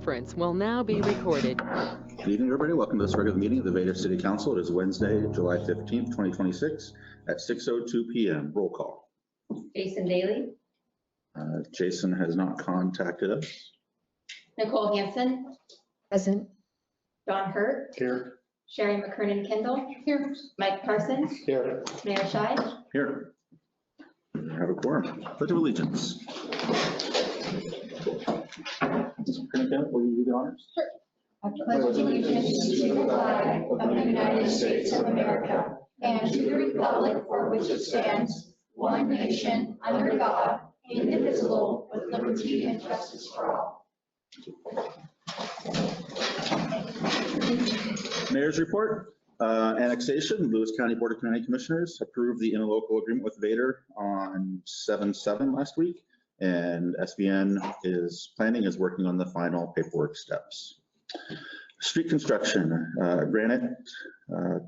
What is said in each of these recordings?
conference will now be recorded. Good evening, everybody. Welcome to this regular meeting of the Vader City Council. It is Wednesday, July 15th, 2026 at 6:02 p.m. Roll call. Jason Daly. Jason has not contacted us. Nicole Hansen. Present. John Hurt. Here. Sherry McKernan Kendall. Here. Mike Parsons. Here. Mayor Shai. Here. We have a quorum. Pledge of allegiance. Will you do the honors? I pledge allegiance to the flag of the United States of America and to the republic for which it stands, one nation, under God, indivisible, with liberty and justice for all. Mayor's report. Annexation. Lewis County Board of County Commissioners approved the interlocal agreement with Vader on 7/7 last week, and SBN is working on the final paperwork steps. Street construction. Granite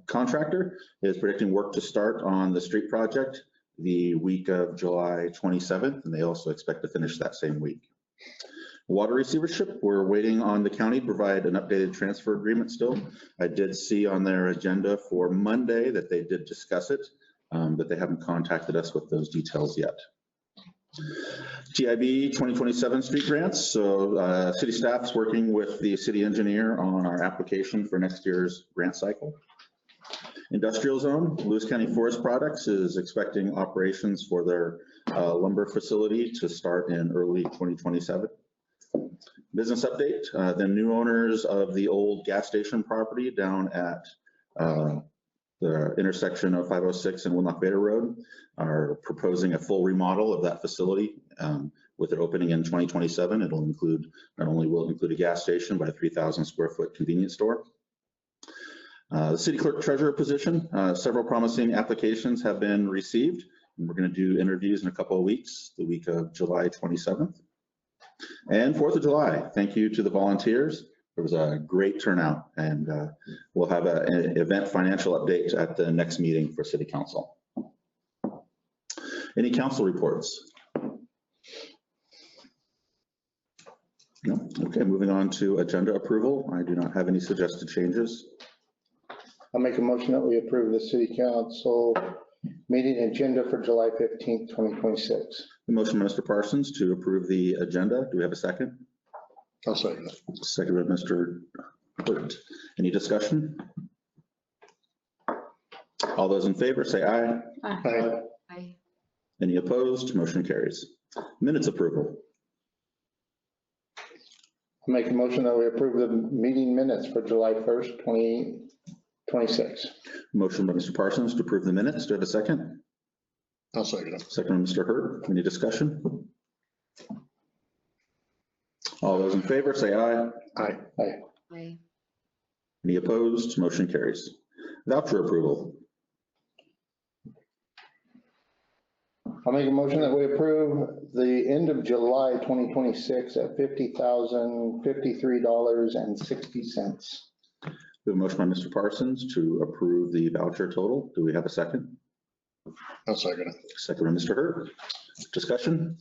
contractor is predicting work to start on the street project the week of July 27th, and they also expect to finish that same week. Water receivership, we're waiting on the county to provide an updated transfer agreement still. I did see on their agenda for Monday that they did discuss it, but they haven't contacted us with those details yet. TIB 2027 street grants. So city staff's working with the city engineer on our application for next year's grant cycle. Industrial zone, Lewis County Forest Products is expecting operations for their lumber facility to start in early 2027. Business update, the new owners of the old gas station property down at the intersection of 506 and Winlock Vader Road are proposing a full remodel of that facility with it opening in 2027. It'll include, not only will it include a gas station, but a 3,000 square foot convenience store. The city clerk treasurer position, several promising applications have been received, and we're going to do interviews in a couple of weeks, the week of July 27th. And 4th of July, thank you to the volunteers. There was a great turnout, and we'll have an event financial update at the next meeting for City Council. Any council reports? No? Okay, moving on to agenda approval. I do not have any suggested changes. I'll make a motion that we approve the city council meeting agenda for July 15th, 2026. The motion by Mr. Parsons to approve the agenda. Do we have a second? I'll second it. Second by Mr. Hurt. Any discussion? All those in favor say aye. Aye. Aye. Any opposed? Motion carries. Minutes approval. I'll make a motion that we approve the meeting minutes for July 1st, 2026. Motion by Mr. Parsons to approve the minutes. Do I have a second? I'll second it. Second by Mr. Hurt. Any discussion? All those in favor say aye. Aye. Aye. Aye. Any opposed? Motion carries. Voucher approval. I'll make a motion that we approve the end of July 2026 at $50,053.60. We have a motion by Mr. Parsons to approve the voucher total. Do we have a second? I'll second it. Second by Mr. Hurt. Discussion?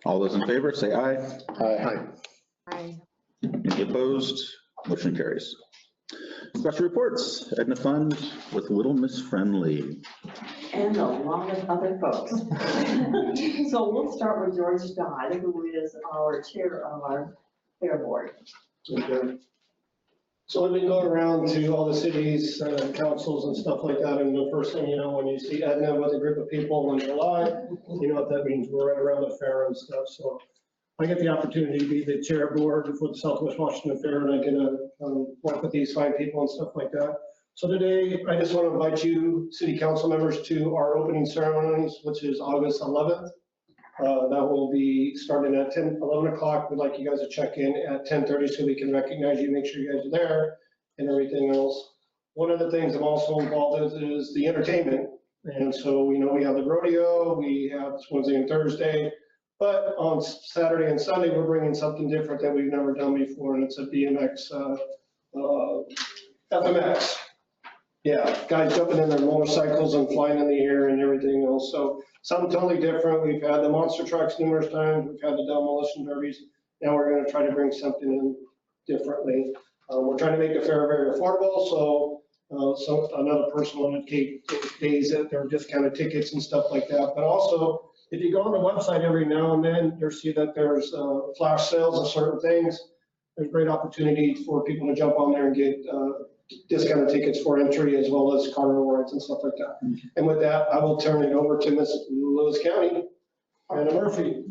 All those in favor say aye. Aye. Aye. Any opposed? Motion carries. Special reports. Edna Fund with Little Miss Friendly. And along with other folks. So we'll start with George Dodd, who is our chair of our fair board. Okay. So I've been going around to all the cities, councils and stuff like that, and the first thing you know, when you see Edna with a group of people in July, you know what that means. We're right around the fair and stuff. So I get the opportunity to be the chair board for the Southwest Washington Fair, and I get to work with these fine people and stuff like that. So today, I just want to invite you, city council members, to our opening ceremonies, which is August 11th. That will be starting at 11 o'clock. We'd like you guys to check in at 10:30 so we can recognize you, make sure you guys are there and everything else. One of the things I'm also involved with is the entertainment. And so, you know, we have the rodeo, we have Wednesday and Thursday, but on Saturday and Sunday, we're bringing something different that we've never done before, and it's a BMX, FMX. Yeah, guys jumping in their motorcycles and flying in the air and everything else. So something totally different. We've had the monster trucks numerous times. We've had the demolition derbies. Now we're going to try to bring something in differently. We're trying to make the fair very affordable. So another person wanted to take days that there are discounted tickets and stuff like that. But also, if you go on the website every now and then, you'll see that there's flash sales of certain things. There's great opportunity for people to jump on there and get discounted tickets for entry as well as carnival rides and stuff like that. And with that, I will turn it over to Miss Lewis County, Anna Murphy.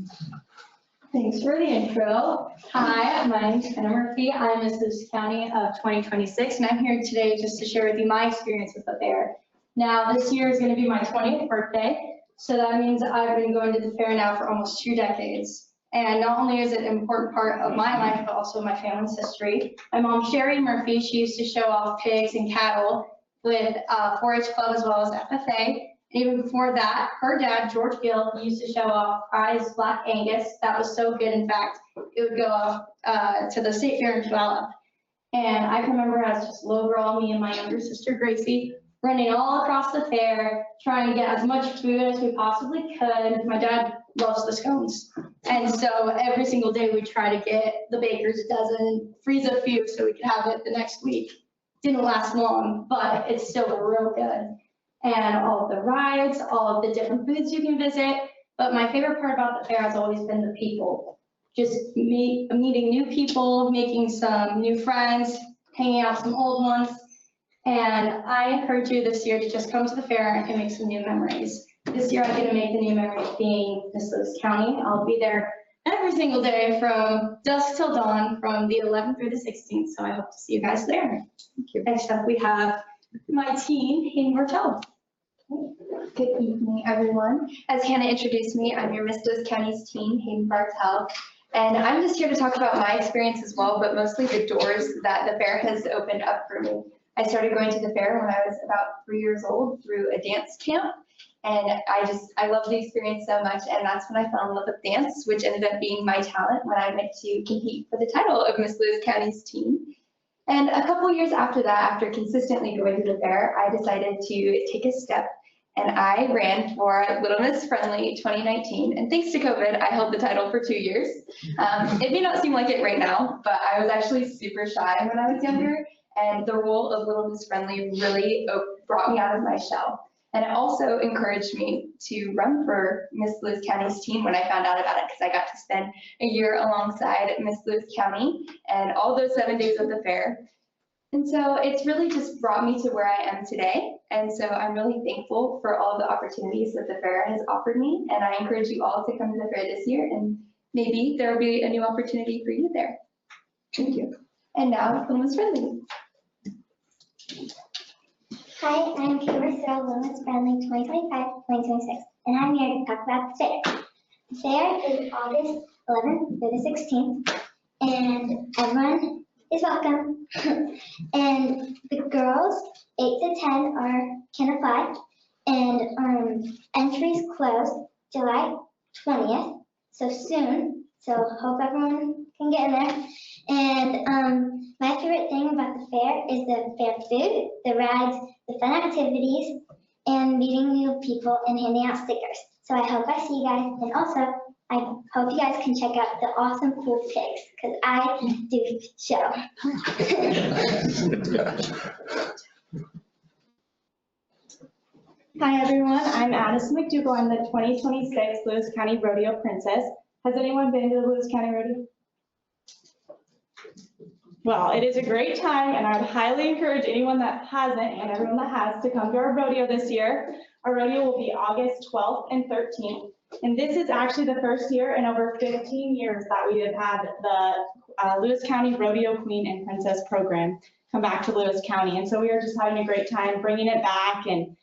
Thanks for the intro. Hi, my name's Anna Murphy. I'm Miss Lewis County of 2026, and I'm here today just to share with you my experience with the fair. Now, this year is going to be my 20th birthday, so that means I've been going to the fair now for almost 2 decades. And not only is it an important part of my life, but also my family's history. My mom, Sherry Murphy, she used to show off pigs and cattle with 4-H Club as well as FFA. And even before that, her dad, George Gill, used to show off prize Black Angus. That was so good, in fact, it would go off to the state fair in Puyallup. And I can remember as just a little girl, me and my younger sister, Gracie, running all across the fair, trying to get as much food as we possibly could. My dad loves the scones. And so every single day we try to get the baker's dozen, freeze a few so we could have it the next week. Didn't last long, but it's still real good. And all of the rides, all of the different booths you can visit. But my favorite part about the fair has always been the people. Just meeting new people, making some new friends, hanging out with some old ones. And I encourage you this year to just come to the fair and make some new memories. This year I'm going to make the new memory of being Miss Lewis County. I'll be there every single day from dusk till dawn, from the 11th through the 16th. So I hope to see you guys there. Next up we have my team, Hayden Martell. Good evening, everyone. As Hannah introduced me, I'm your Miss Lewis County's team, Hayden Bartel. And I'm just here to talk about my experience as well, but mostly the doors that the fair has opened up for me. I started going to the fair when I was about 3 years old through a dance camp. And I loved the experience so much. And that's when I fell in love with dance, which ended up being my talent when I went to compete for the title of Miss Lewis County's team. And a couple years after that, after consistently going to the fair, I decided to take a step and I ran for Little Miss Friendly 2019. And thanks to COVID, I held the title for 2 years. It may not seem like it right now, but I was actually super shy when I was younger. And the role of Little Miss Friendly really brought me out of my shell. And it also encouraged me to run for Miss Lewis County's team when I found out about it, because I got to spend a year alongside Miss Lewis County and all those 7 days of the fair. And so it's really just brought me to where I am today. And so I'm really thankful for all the opportunities that the fair has offered me. And I encourage you all to come to the fair this year, and maybe there will be a new opportunity for you there. Thank you. And now, Little Miss Friendly. Hi, I'm Kimber Searle, Little Miss Friendly 2025-2026, and I'm here to talk about the fair. The fair is August 11th through the 16th, and everyone is welcome. And the girls, 8 to 10, can apply, and entries close July 20th, so soon. So hope everyone can get in there. And my favorite thing about the fair is the fair food, the rides, the fun activities, and meeting new people and handing out stickers. So I hope I see you guys. And also, I hope you guys can check out the awesome cool pigs, because I do show. Hi everyone, I'm Addison McDougall. I'm the 2026 Lewis County Rodeo Princess. Has anyone been to the Lewis County Rodeo? Well, it is a great time, and I would highly encourage anyone that hasn't and everyone that has to come to our rodeo this year. Our rodeo will be August 12th and 13th. And this is actually the first year in over 15 years that we have had the Lewis County Rodeo Queen and Princess program come back to Lewis County. And so we are just having a great time bringing it back and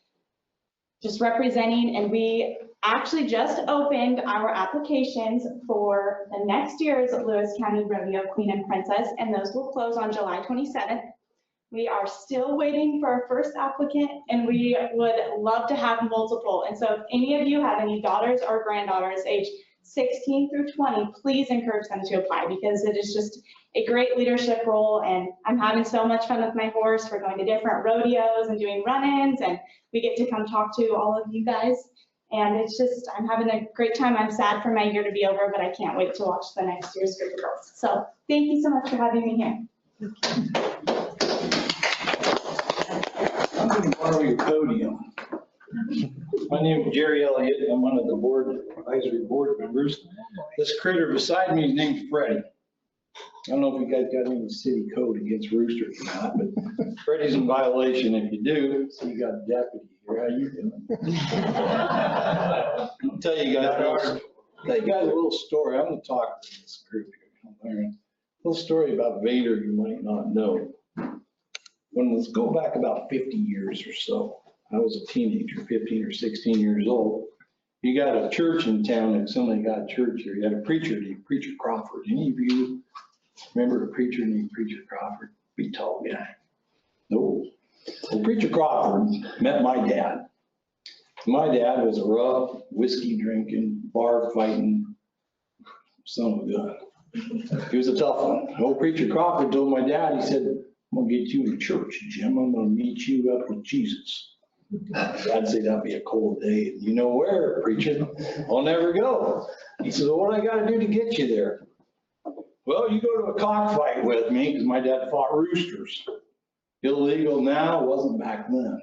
just representing. And we actually just opened our applications for the next year's Lewis County Rodeo Queen and Princess, and those will close on July 27th. We are still waiting for our first applicant, and we would love to have multiple. And so if any of you have any daughters or granddaughters age 16 through 20, please encourage them to apply because it is just a great leadership role. And I'm having so much fun with my horse. We're going to different rodeos and doing run-ins, and we get to come talk to all of you guys. And it's just, I'm having a great time. I'm sad for my year to be over, but I can't wait to watch the next year's group of girls. So thank you so much for having me here. I'm going to borrow your podium. My name is Jerry Elliott. I'm one of the advisory board members. This critter beside me is named Freddie. I don't know if you guys got any city code against roosters or not, but Freddie's in violation if you do. So you got a deputy here. How you doing? I'll tell you guys a little story. I'm going to talk to this group here. A little story about Vader you might not know. Let's go back about 50 years or so. I was a teenager, 15 or 16 years old. You got a church in town, and somebody got a church here. You had a preacher named Preacher Crawford. Any of you remember a preacher named Preacher Crawford? Big tall guy. No. Well, Preacher Crawford met my dad. My dad was a rough, whiskey drinking, bar fighting son of a gun. He was a tough one. Old Preacher Crawford told my dad, he said, I'm gonna get you to church, Jim. I'm gonna meet you up with Jesus. I'd say that'd be a cold day. You know where, preacher? I'll never go. He says, well, what I gotta do to get you there? Well, you go to a cockfight with me, because my dad fought roosters. Illegal now, wasn't back then.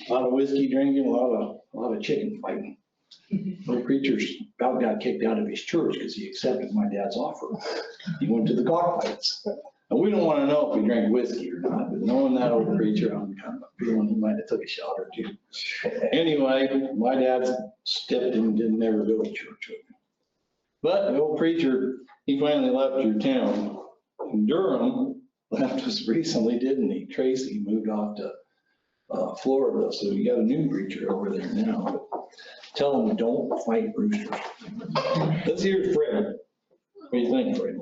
A lot of whiskey drinking, a lot of chicken fighting. The preacher about got kicked out of his church because he accepted my dad's offer. He went to the cockfights. And we don't want to know if he drank whiskey or not, but knowing that old preacher, I'm kind of feeling he might have took a shot or two. Anyway, my dad stepped in and didn't never go to church with him. But the old preacher, he finally left your town. And Durham left us recently, didn't he? Tracy moved off to Florida, so you got a new preacher over there now. But tell him don't fight roosters. Let's hear Fred. What do you think, Fred?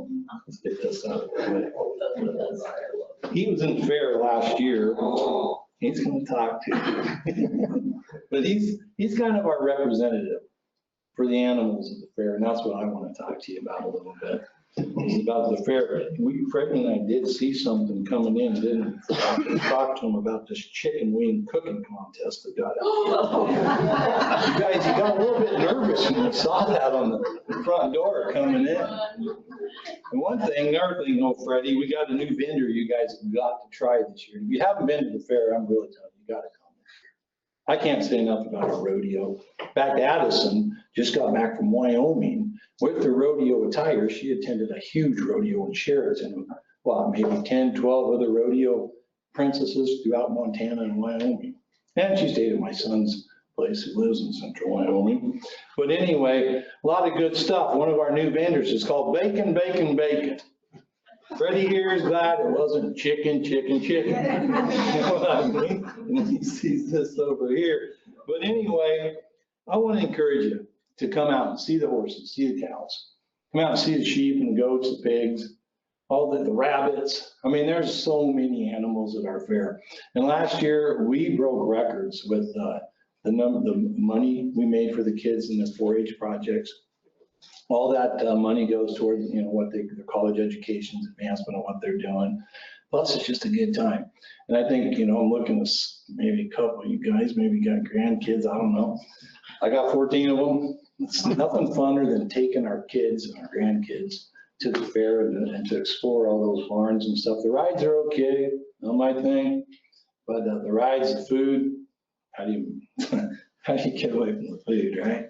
Let's get this out of the way. He was in the fair last year. He's going to talk to you. But he's kind of our representative for the animals of the fair, and that's what I want to talk to you about a little bit. It's about the fair. Fred and I did see something coming in, didn't we? Talk to him about this chicken wing cooking contest that got out. You guys, you got a little bit nervous when you saw that on the front door coming in. And another thing, Freddie, we got a new vendor you guys have got to try this year. If you haven't been to the fair, I'm really telling you, you got to come. I can't say enough about our rodeo. Back Addison just got back from Wyoming with the rodeo attire. She attended a huge rodeo in Sheraton. Well, maybe 10, 12 other rodeo princesses throughout Montana and Wyoming. And she stayed at my son's place who lives in central Wyoming. But anyway, a lot of good stuff. One of our new vendors is called Bacon, Bacon, Bacon. Freddie here is glad it wasn't chicken, chicken, chicken. You know what I mean? And he sees this over here. But anyway, I want to encourage you to come out and see the horses, see the cows. Come out and see the sheep and the goats, the pigs, all the rabbits. I mean, there's so many animals at our fair. And last year, we broke records with the money we made for the kids in the 4-H projects. All that money goes toward, what their college education's advancement of what they're doing. Plus, it's just a good time. And I think, I'm looking at maybe a couple of you guys, maybe got grandkids, I don't know. I got 14 of them. It's nothing funner than taking our kids and our grandkids to the fair and to explore all those barns and stuff. The rides are okay, not my thing, but the rides, the food, how do you get away from the food, right?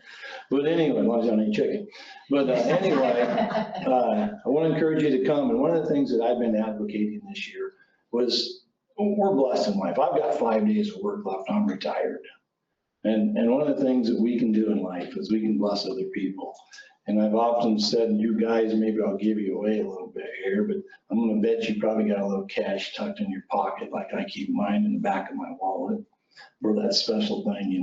But anyway, as long as you don't eat chicken. But anyway, I want to encourage you to come. And one of the things that I've been advocating this year was, we're blessed in life. I've got 5 days of work left. I'm retired. And one of the things that we can do in life is we can bless other people. And I've often said, you guys, maybe I'll give you away a little bit here, but I'm going to bet you probably got a little cash tucked in your pocket, like I keep mine in the back of my wallet for that special thing,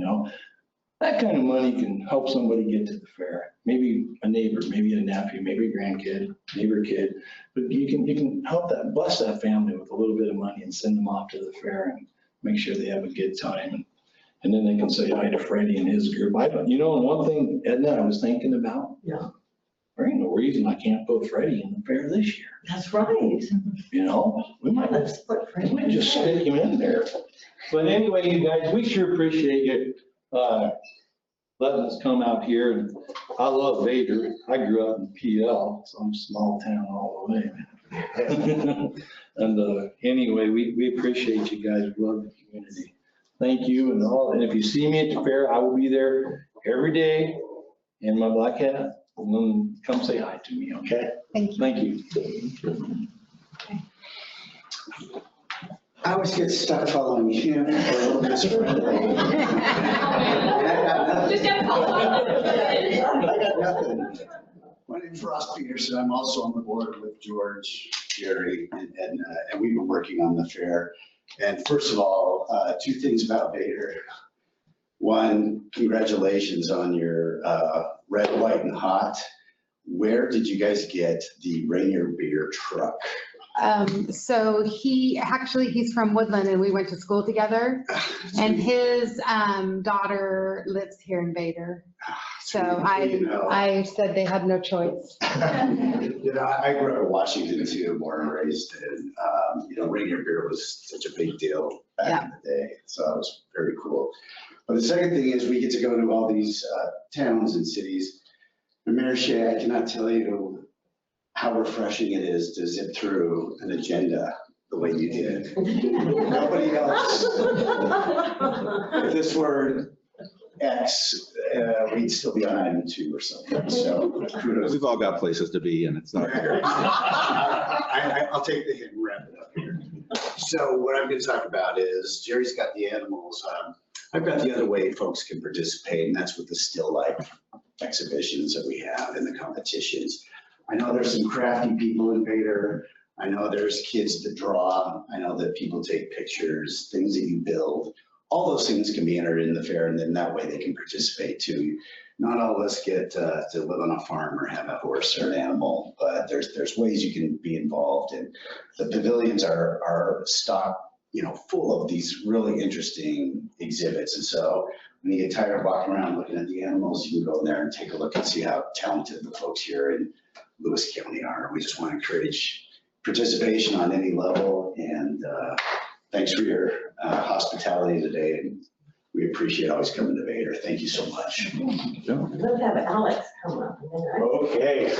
That kind of money can help somebody get to the fair. Maybe a neighbor, maybe a nephew, maybe a grandkid, neighbor kid. But you can help that, bless that family with a little bit of money and send them off to the fair and make sure they have a good time. And then they can say hi to Freddie and his group. You know, one thing, Edna, I was thinking about. Yeah. There ain't no reason I can't put Freddie in the fair this year, That's right. you know? We might Let's put We might just stick him in there. But anyway, you guys, we sure appreciate you, letting us come out here. And I love Vader. I grew up in PL, some small town all the way, man. And, anyway, we appreciate you guys. We love the community. Thank you and all. And if you see me at the fair, I will be there every day in my black hat. And then come say hi to me, okay? Thank you. Thank you. I always get stuck following you for a little bit. Just gotta follow up. I got nothing. My name's Ross Peterson. I'm also on the board with George, Jerry, and Edna, and we've been working on the fair. And first of all, 2 things about Vader. One, congratulations on your red, white, and hot. Where did you guys get the Rainier Beer truck? So he's from Woodland and we went to school together and his daughter lives here in Vader. So I said they had no choice. You know, I grew up in Washington too, born and raised, and you know, Rainier Beer was such a big deal back in the day. So it was very cool. But the second thing is we get to go to all these towns and cities. And Mayor Shea, I cannot tell you how refreshing it is to zip through an agenda the way you did. Nobody else. If this were X, we'd still be on item 2 or something. So kudos. We've all got places to be and it's not here. I'll take the hit and wrap it up here. So what I'm going to talk about is Jerry's got the animals. I've got the other way folks can participate, and that's with the still life exhibitions that we have and the competitions. I know there's some crafty people in Vader. I know there's kids that draw. I know that people take pictures, things that you build. All those things can be entered in the fair, and then that way they can participate too. Not all of us get to live on a farm or have a horse or an animal, but there's ways you can be involved. And the pavilions are stocked, you know, full of these really interesting exhibits. And so when you get tired of walking around looking at the animals, you can go in there and take a look and see how talented the folks here in Lewis County are. We just want to encourage participation on any level. And thanks for your hospitality today. And we appreciate always coming to Vader. Thank you so much. Let's have Alex come up. Okay,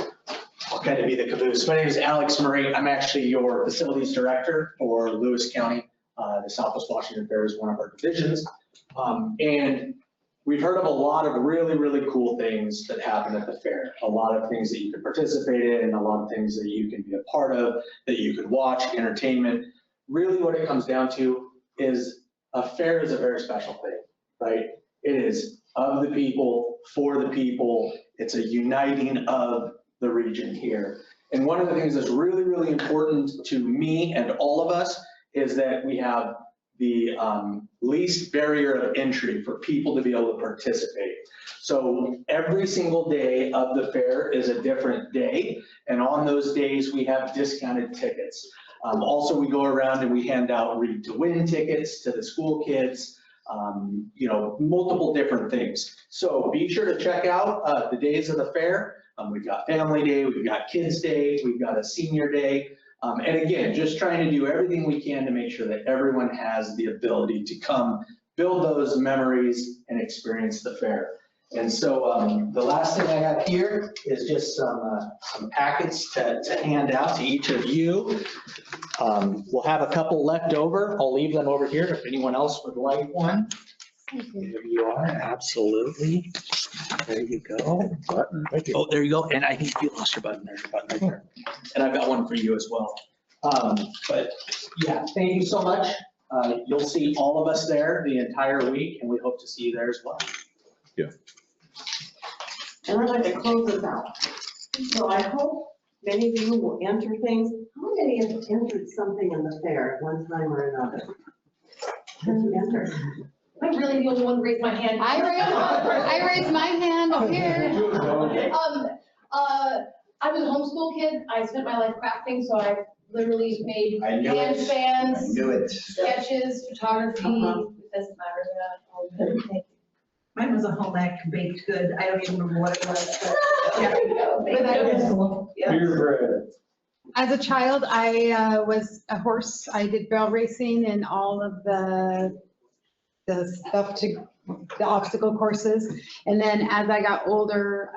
I'll kind of be the caboose. My name is Alex Murray. I'm actually your facilities director for Lewis County. The Southwest Washington Fair is one of our divisions. And we've heard of a lot of really, really cool things that happen at the fair. A lot of things that you can participate in, and a lot of things that you can be a part of, that you can watch, entertainment. Really what it comes down to is a fair is a very special thing, right? It is of the people, for the people. It's a uniting of the region here. And one of the things that's really, really important to me and all of us is that we have the least barrier of entry for people to be able to participate. So every single day of the fair is a different day. And on those days, we have discounted tickets. Also, we go around and we hand out read to win tickets to the school kids, you know, multiple different things. So be sure to check out the days of the fair. We've got Family Day, we've got Kids Day, we've got a Senior Day. And again, just trying to do everything we can to make sure that everyone has the ability to come build those memories and experience the fair. And so the last thing I have here is just some packets to hand out to each of you. We'll have a couple left over. I'll leave them over here if anyone else would like one. Here you are, absolutely. There you go. Button. Oh, there you go. And I think you lost your button. There's your button right there. And I've got one for you as well. But yeah, thank you so much. You'll see all of us there the entire week, and we hope to see you there as well. Yeah. And I'd like to close this out. So I hope many of you will enter things. How many have entered something in the fair at one time or another? Have you entered? I'm really the only one to raise my hand. I raised my hand here. I was a homeschool kid. I spent my life crafting, so I literally made I knew it. handstands, I knew it. sketches, photography. It doesn't matter. Mine was a home ec baked good. I don't even remember what it was, but yeah. Yes. Beer bread. As a child, I was a horse. I did barrel racing and all of the stuff to the obstacle courses. And then as I got older,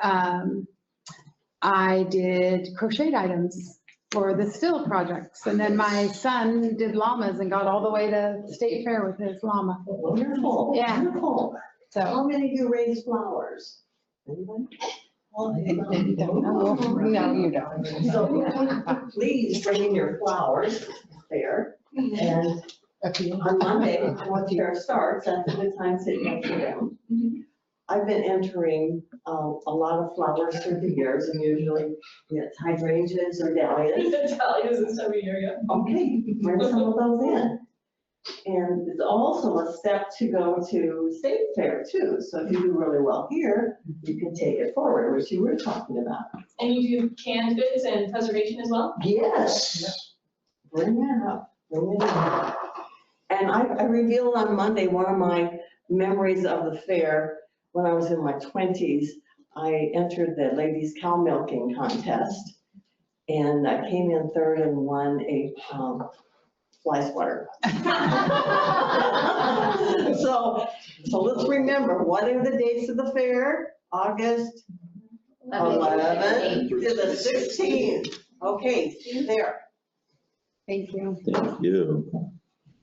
I did crocheted items for the still projects. And then my son did llamas and got all the way to state fair with his llama. Wonderful. Yeah. Wonderful. So, How many of you raise flowers? Anybody? no, you don't. So please bring in your flowers there. And on Monday, when fair starts, that's a good time to enter them. I've been entering a lot of flowers through the years, and usually it's hydrangeas or dahlias. Dahlias this time of year, yeah. Okay, bring some of those in. And it's also a step to go to state fair too. So if you do really well here, you can take it forward, which you were talking about. And you do canned goods and preservation as well? Yes. Bring that up, bring it up. And I revealed on Monday one of my memories of the fair. When I was in my 20s, I entered the ladies cow milking contest. And I came in third and won a fly swatter. So let's remember, what are the dates of the fair? August 11th to the 16th. Okay, see you there. Thank you. Thank you.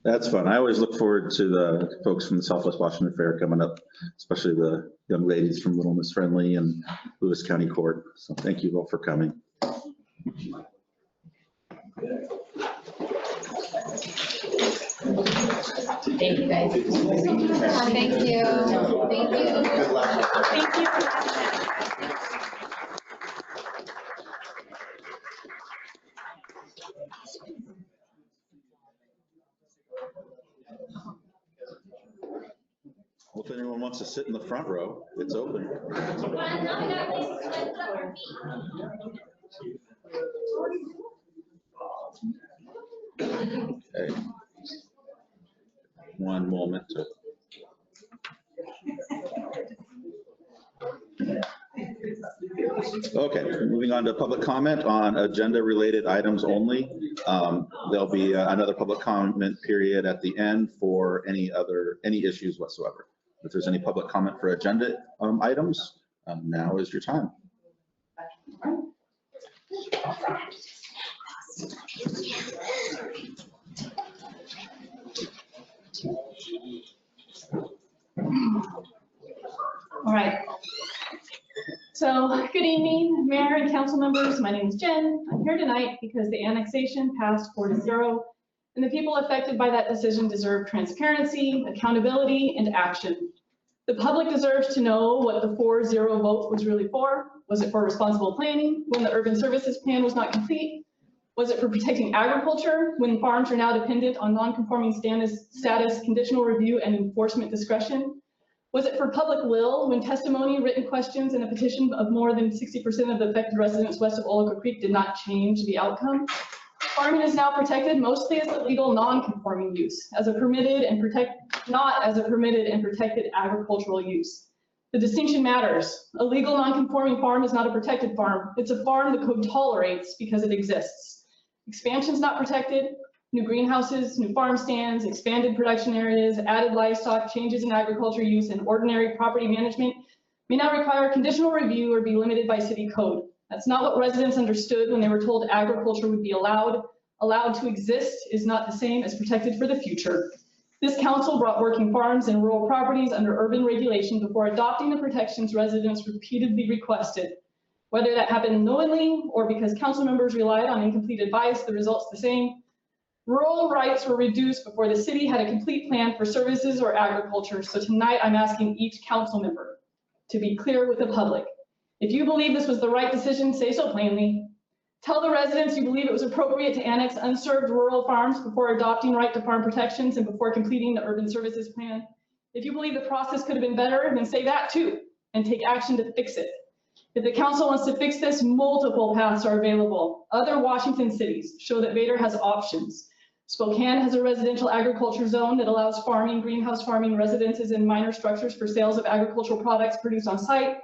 That's fun. I always look forward to the folks from the Southwest Washington Fair coming up, especially the young ladies from Little Miss Friendly and Lewis County Court. So thank you all for coming. Thank you, guys. Thank you. Thank you. Good luck. Thank you. Well, if anyone wants to sit in the front row, it's open. Okay. One moment to. Okay, moving on to public comment on agenda-related items only. There'll be another public comment period at the end for any issues whatsoever. If there's any public comment for agenda items, now is your time. All right. So, good evening, Mayor and council members. My name is Jen. I'm here tonight because the annexation passed 4-0, and the people affected by that decision deserve transparency, accountability, and action. The public deserves to know what the 4-0 vote was really for. Was it for responsible planning when the urban services plan was not complete? Was it for protecting agriculture when farms are now dependent on non-conforming status, conditional review, and enforcement discretion? Was it for public will when testimony, written questions, and a petition of more than 60% of the affected residents west of Olico Creek did not change the outcome? Farming is now protected mostly as a legal non-conforming use, not as a permitted and protected agricultural use. The distinction matters. A legal non-conforming farm is not a protected farm. It's a farm the code tolerates because it exists. Expansion is not protected. New greenhouses, new farm stands, expanded production areas, added livestock, changes in agriculture use, and ordinary property management may not require conditional review or be limited by city code. That's not what residents understood when they were told agriculture would be allowed. Allowed to exist is not the same as protected for the future. This council brought working farms and rural properties under urban regulation before adopting the protections residents repeatedly requested. Whether that happened knowingly or because council members relied on incomplete advice, the result's the same. Rural rights were reduced before the city had a complete plan for services or agriculture. So tonight I'm asking each council member to be clear with the public. If you believe this was the right decision, say so plainly. Tell the residents you believe it was appropriate to annex unserved rural farms before adopting right to farm protections and before completing the urban services plan. If you believe the process could have been better, then say that too, and take action to fix it. If the council wants to fix this, multiple paths are available. Other Washington cities show that Vader has options. Spokane has a residential agriculture zone that allows farming, greenhouse farming, residences, and minor structures for sales of agricultural products produced on site.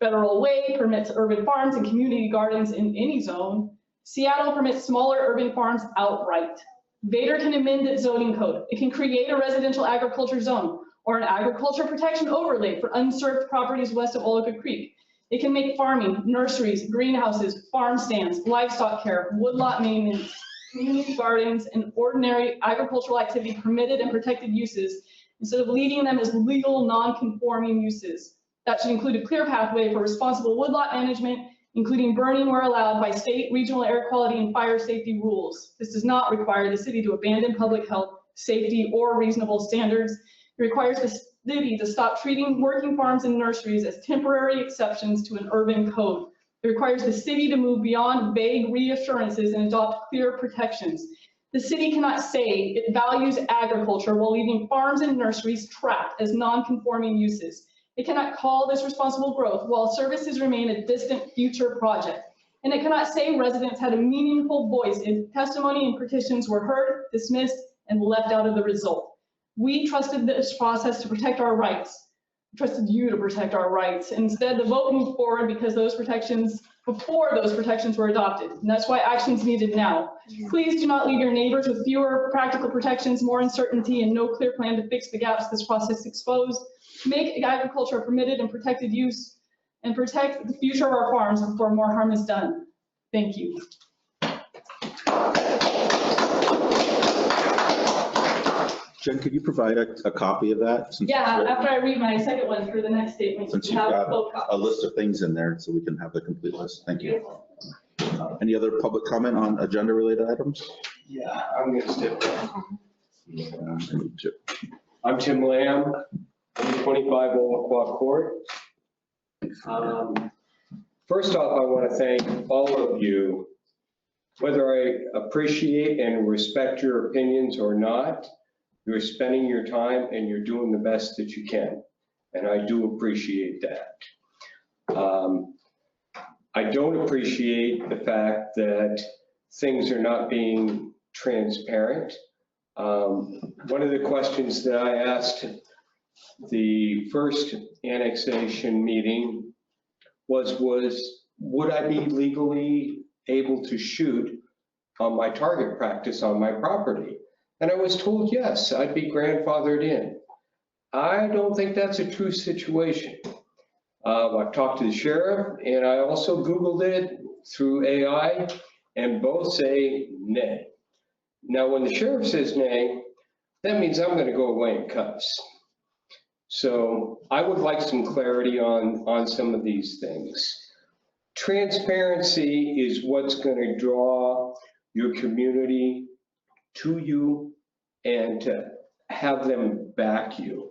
Federal Way permits urban farms and community gardens in any zone. Seattle permits smaller urban farms outright. Vader can amend its zoning code. It can create a residential agriculture zone or an agriculture protection overlay for unserved properties west of Oloka Creek. It can make farming, nurseries, greenhouses, farm stands, livestock care, woodlot maintenance, community gardens, and ordinary agricultural activity permitted and protected uses instead of leaving them as legal non-conforming uses. That should include a clear pathway for responsible woodlot management, including burning where allowed by state, regional air quality, and fire safety rules. This does not require the city to abandon public health, safety, or reasonable standards. It requires the city to stop treating working farms and nurseries as temporary exceptions to an urban code. It requires the city to move beyond vague reassurances and adopt clear protections. The city cannot say it values agriculture while leaving farms and nurseries trapped as non-conforming uses. It cannot call this responsible growth while services remain a distant future project. And it cannot say residents had a meaningful voice if testimony and petitions were heard, dismissed, and left out of the result. We trusted this process to protect our rights. Trusted you to protect our rights. Instead, the vote moved forward because before those protections were adopted. And that's why action's needed now. Please do not leave your neighbors with fewer practical protections, more uncertainty, and no clear plan to fix the gaps this process exposed. Make agriculture a permitted and protected use and protect the future of our farms before more harm is done. Thank you. Jen, could you provide a copy of that? Yeah, after I read my second one for the next statement. Since you've got a list of things in there, so we can have the complete list. Thank you. Any other public comment on agenda related items? Yeah, I'm gonna step down. I'm Tim Lamb, 25 Old Court. First off, I want to thank all of you, whether I appreciate and respect your opinions or not. You're spending your time and you're doing the best that you can. And I do appreciate that. I don't appreciate the fact that things are not being transparent. One of the questions that I asked the first annexation meeting was would I be legally able to shoot on my target practice on my property? And I was told, yes, I'd be grandfathered in. I don't think that's a true situation. I've talked to the sheriff and I also Googled it through AI and both say nay. Now, when the sheriff says nay, that means I'm gonna go away in cuffs. So I would like some clarity on some of these things. Transparency is what's gonna draw your community to you and to have them back you.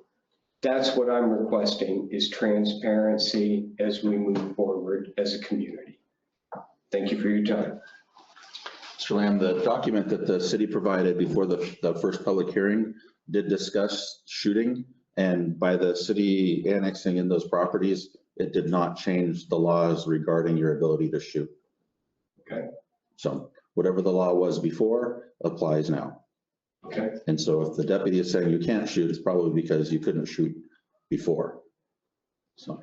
That's what I'm requesting, is transparency as we move forward as a community. Thank you for your time. Mr. Lamb, the document that the city provided before the first public hearing did discuss shooting, and by the city annexing in those properties, it did not change the laws regarding your ability to shoot. Okay. So whatever the law was before applies now. Okay. And so if the deputy is saying you can't shoot, it's probably because you couldn't shoot before. So.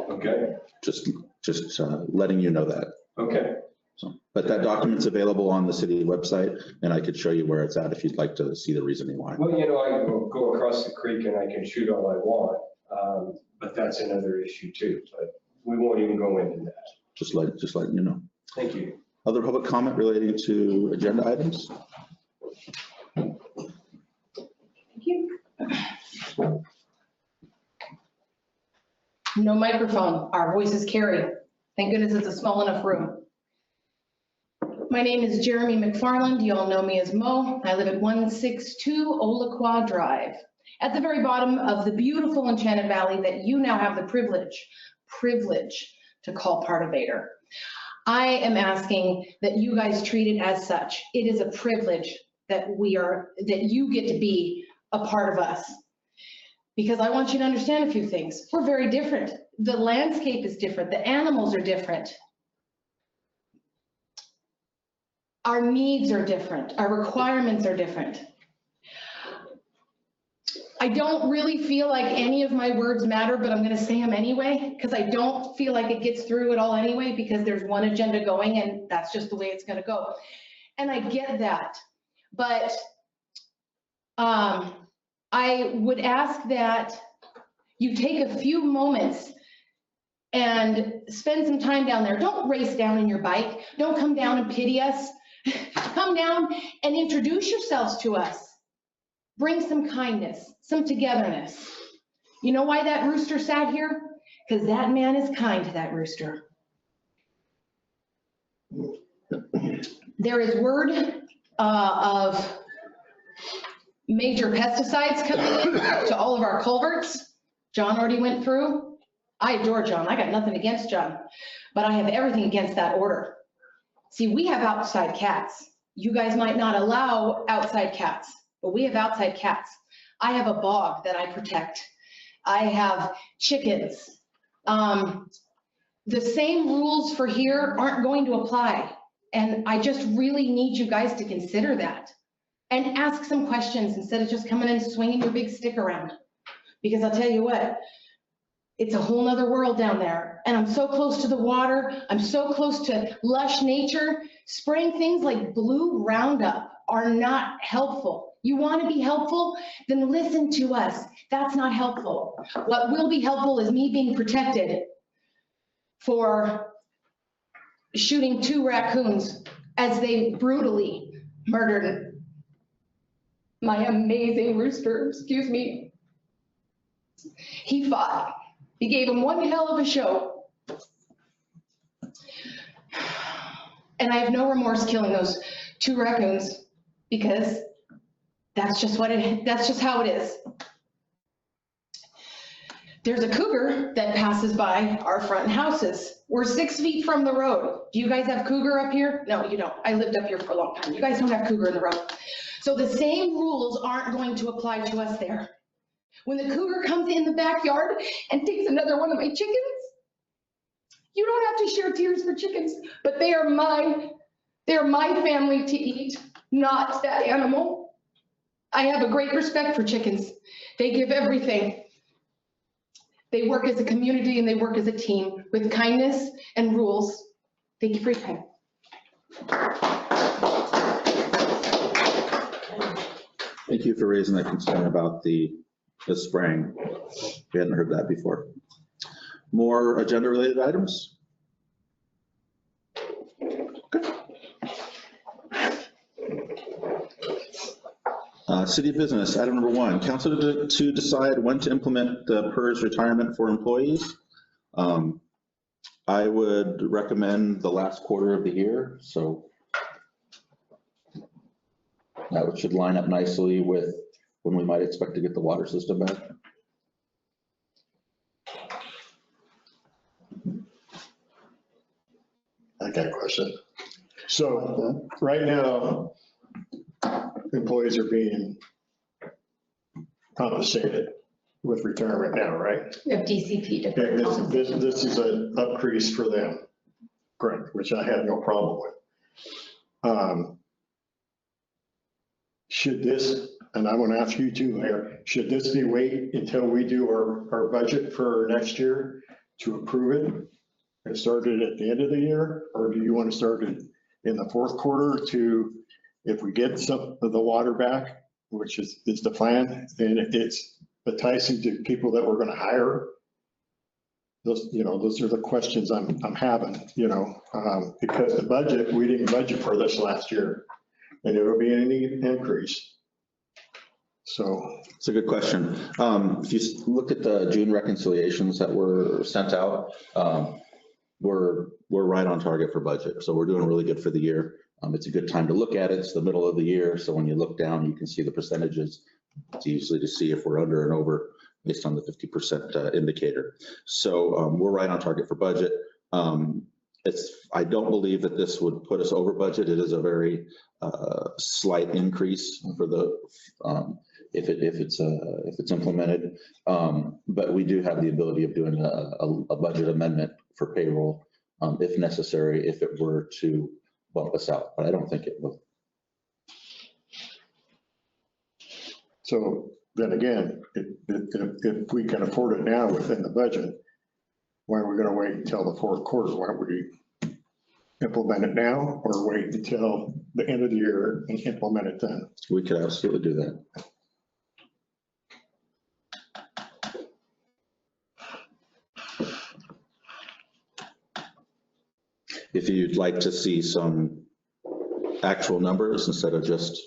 Okay. Just letting you know that. Okay. So, but that document's available on the city website, and I could show you where it's at if you'd like to see the reasoning why. Well, you know, I can go across the creek and I can shoot all I want, but that's another issue too. But we won't even go into that. Just letting you know. Thank you. Other public comment relating to agenda items? Thank you. No microphone. Our voices carry. Thank goodness it's a small enough room. My name is Jeremy McFarland. You all know me as Mo. I live at 162 Olaqua Drive, at the very bottom of the beautiful Enchanted Valley that you now have the privilege to call part of Vader. I am asking that you guys treat it as such. It is a privilege that you get to be a part of us. Because I want you to understand a few things. We're very different. The landscape is different. The animals are different. Our needs are different. Our requirements are different. I don't really feel like any of my words matter, but I'm gonna say them anyway, because I don't feel like it gets through at all anyway, because there's one agenda going and that's just the way it's gonna go. And I get that, but I would ask that you take a few moments and spend some time down there. Don't race down in your bike. Don't come down and pity us. Come down and introduce yourselves to us. Bring some kindness, some togetherness. You know why that rooster sat here? Because that man is kind to that rooster. There is word of major pesticides coming in to all of our culverts. John already went through. I adore John. I got nothing against John, but I have everything against that order. See, we have outside cats. You guys might not allow outside cats, but we have outside cats. I have a bog that I protect. I have chickens. The same rules for here aren't going to apply. And I just really need you guys to consider that and ask some questions instead of just coming and swinging your big stick around. Because I'll tell you what, it's a whole nother world down there. And I'm so close to the water. I'm so close to lush nature. Spraying things like blue Roundup are not helpful. You want to be helpful? Then listen to us. That's not helpful. What will be helpful is me being protected for shooting 2 raccoons as they brutally murdered my amazing rooster, excuse me. He fought. He gave him one hell of a show. And I have no remorse killing those 2 raccoons because that's just how it is. There's a cougar that passes by our front houses. We're 6 feet from the road. Do you guys have cougar up here? No, you don't. I lived up here for a long time. You guys don't have cougar in the road. So the same rules aren't going to apply to us there. When the cougar comes in the backyard and takes another one of my chickens, you don't have to share tears for chickens, but they are my family to eat, not that animal. I have a great respect for chickens. They give everything. They work as a community and they work as a team with kindness and rules. Thank you for your time. Thank you for raising that concern about the spraying. We hadn't heard that before. More agenda-related items? City business, item number 1, council to decide when to implement the PERS retirement for employees. I would recommend the last quarter of the year, so that should line up nicely with when we might expect to get the water system back. I got a question. So right now, employees are being compensated with retirement now, right? We have DCP to This is an increase for them, correct, which I have no problem with. Should this, and I want to ask you too, Mayor, should this be wait until we do our budget for next year to approve it and start it at the end of the year? Or do you want to start it in the fourth quarter to, if we get some of the water back, which is the plan, and it's enticing to people that we're going to hire? Those are the questions I'm having, because the budget, we didn't budget for this last year, and there will be any increase. So it's a good question. If you look at the June reconciliations that were sent out, we're right on target for budget. So we're doing really good for the year. It's a good time to look at it. It's the middle of the year. So when you look down, you can see the percentages. It's easily to see if we're under and over based on the 50% indicator. So we're right on target for budget. I don't believe that this would put us over budget. It is a very slight increase for the if it's implemented. But we do have the ability of doing a budget amendment for payroll if necessary, if it were to bump us out, but I don't think it will. So then again, if we can afford it now within the budget, why are we gonna wait until the fourth quarter? Why don't we implement it now or wait until the end of the year and implement it then? We could absolutely do that. If you'd like to see some actual numbers instead of just,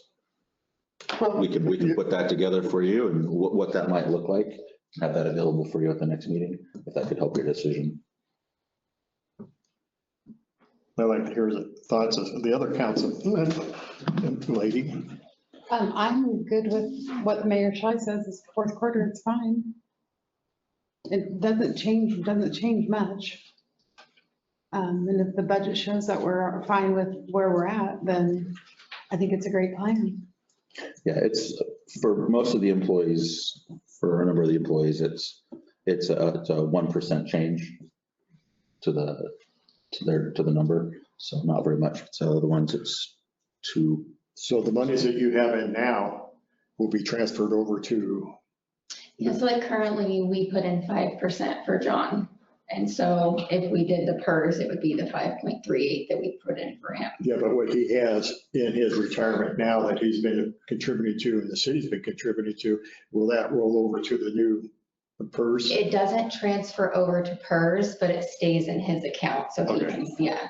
we can put that together for you and what that might look like. Have that available for you at the next meeting, if that could help your decision. I'd like to hear the thoughts of the other council lady. I'm good with what Mayor Shai says is fourth quarter, it's fine. It doesn't change much. And if the budget shows that we're fine with where we're at, then I think it's a great plan. Yeah, it's for most of the employees, for a number of the employees, it's a 1% change to the number. So not very much. So the ones it's 2. So the monies that you have in now will be transferred over to. Yeah, so like currently we put in 5% for John. And so if we did the PERS, it would be the 5.38 that we put in for him. Yeah, but what he has in his retirement now that he's been contributing to and the city's been contributing to, will that roll over to the new PERS? It doesn't transfer over to PERS, but it stays in his account. So he can, yeah.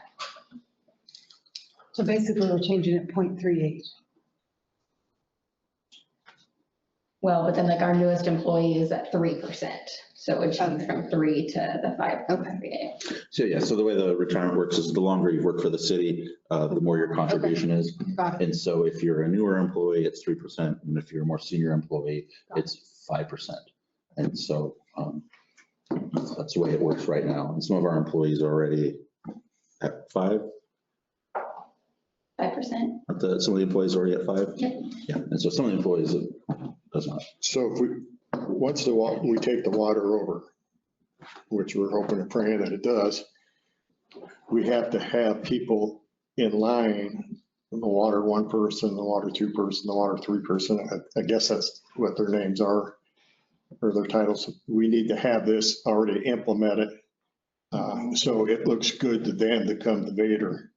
So basically we're changing it 0.38. Well, but then like our newest employee is at 3%. So it changed from 3 to the 5.38. So yeah, so the way the retirement works is the longer you've worked for the city, the more your contribution is. And so if you're a newer employee, it's 3%. And if you're a more senior employee, it's 5%. And so that's the way it works right now. And some of our employees are already at 5. 5%. Some of the employees are already at 5? Yeah. Yeah, and so some of the employees, it does not. So if once we take the water over, which we're hoping and praying that it does, we have to have people in line, the water 1 person, the water 2 person, the water 3 person. I guess that's what their names are or their titles. We need to have this already implemented. So it looks good to them to come to Vader.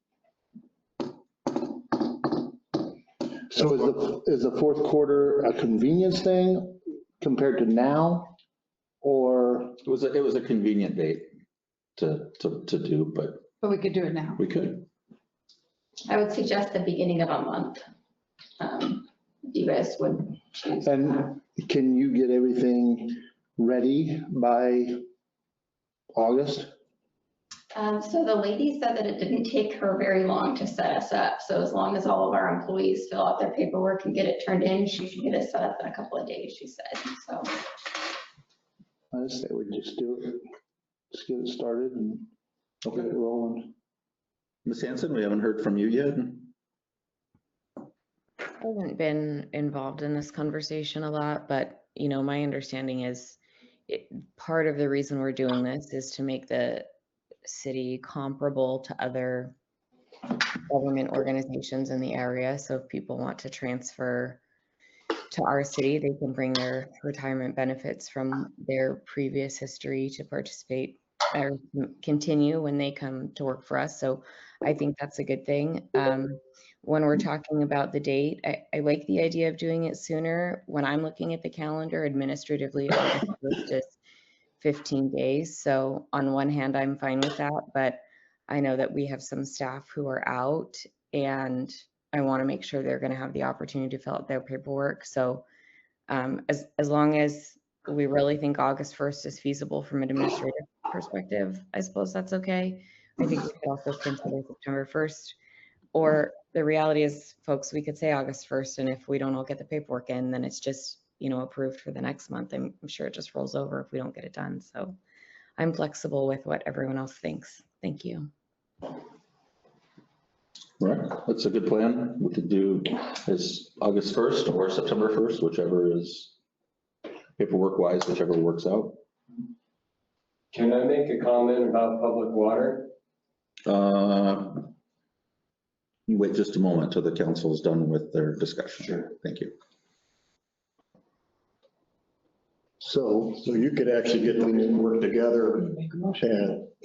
So is the fourth quarter a convenience thing compared to now, or? It was a convenient date to do, but. But we could do it now. We could. I would suggest the beginning of a month. If you guys would choose. And can you get everything ready by August? So the lady said that it didn't take her very long to set us up. So as long as all of our employees fill out their paperwork and get it turned in, she should get us set up in a couple of days, she said, so. I say we just do it. Just get it started and get it rolling. Ms. Hanson, we haven't heard from you yet. I haven't been involved in this conversation a lot, but my understanding is part of the reason we're doing this is to make the city comparable to other government organizations in the area. So if people want to transfer to our city, they can bring their retirement benefits from their previous history to participate or continue when they come to work for us. So I think that's a good thing. When we're talking about the date, I like the idea of doing it sooner. When I'm looking at the calendar, administratively, August 1st is 15 days. So on one hand, I'm fine with that, but I know that we have some staff who are out and I want to make sure they're going to have the opportunity to fill out their paperwork. So as long as we really think August 1st is feasible from an administrative perspective, I suppose that's okay. I think we could also consider September 1st. Or the reality is, folks, we could say August 1st, and if we don't all get the paperwork in, then it's just approved for the next month. I'm sure it just rolls over if we don't get it done. So I'm flexible with what everyone else thinks. Thank you. All right, that's a good plan. We could do is August 1st or September 1st, whichever is paperwork wise, whichever works out. Can I make a comment about public water? You wait just a moment till the council is done with their discussion. Sure. Thank you. So you could actually get them to work together and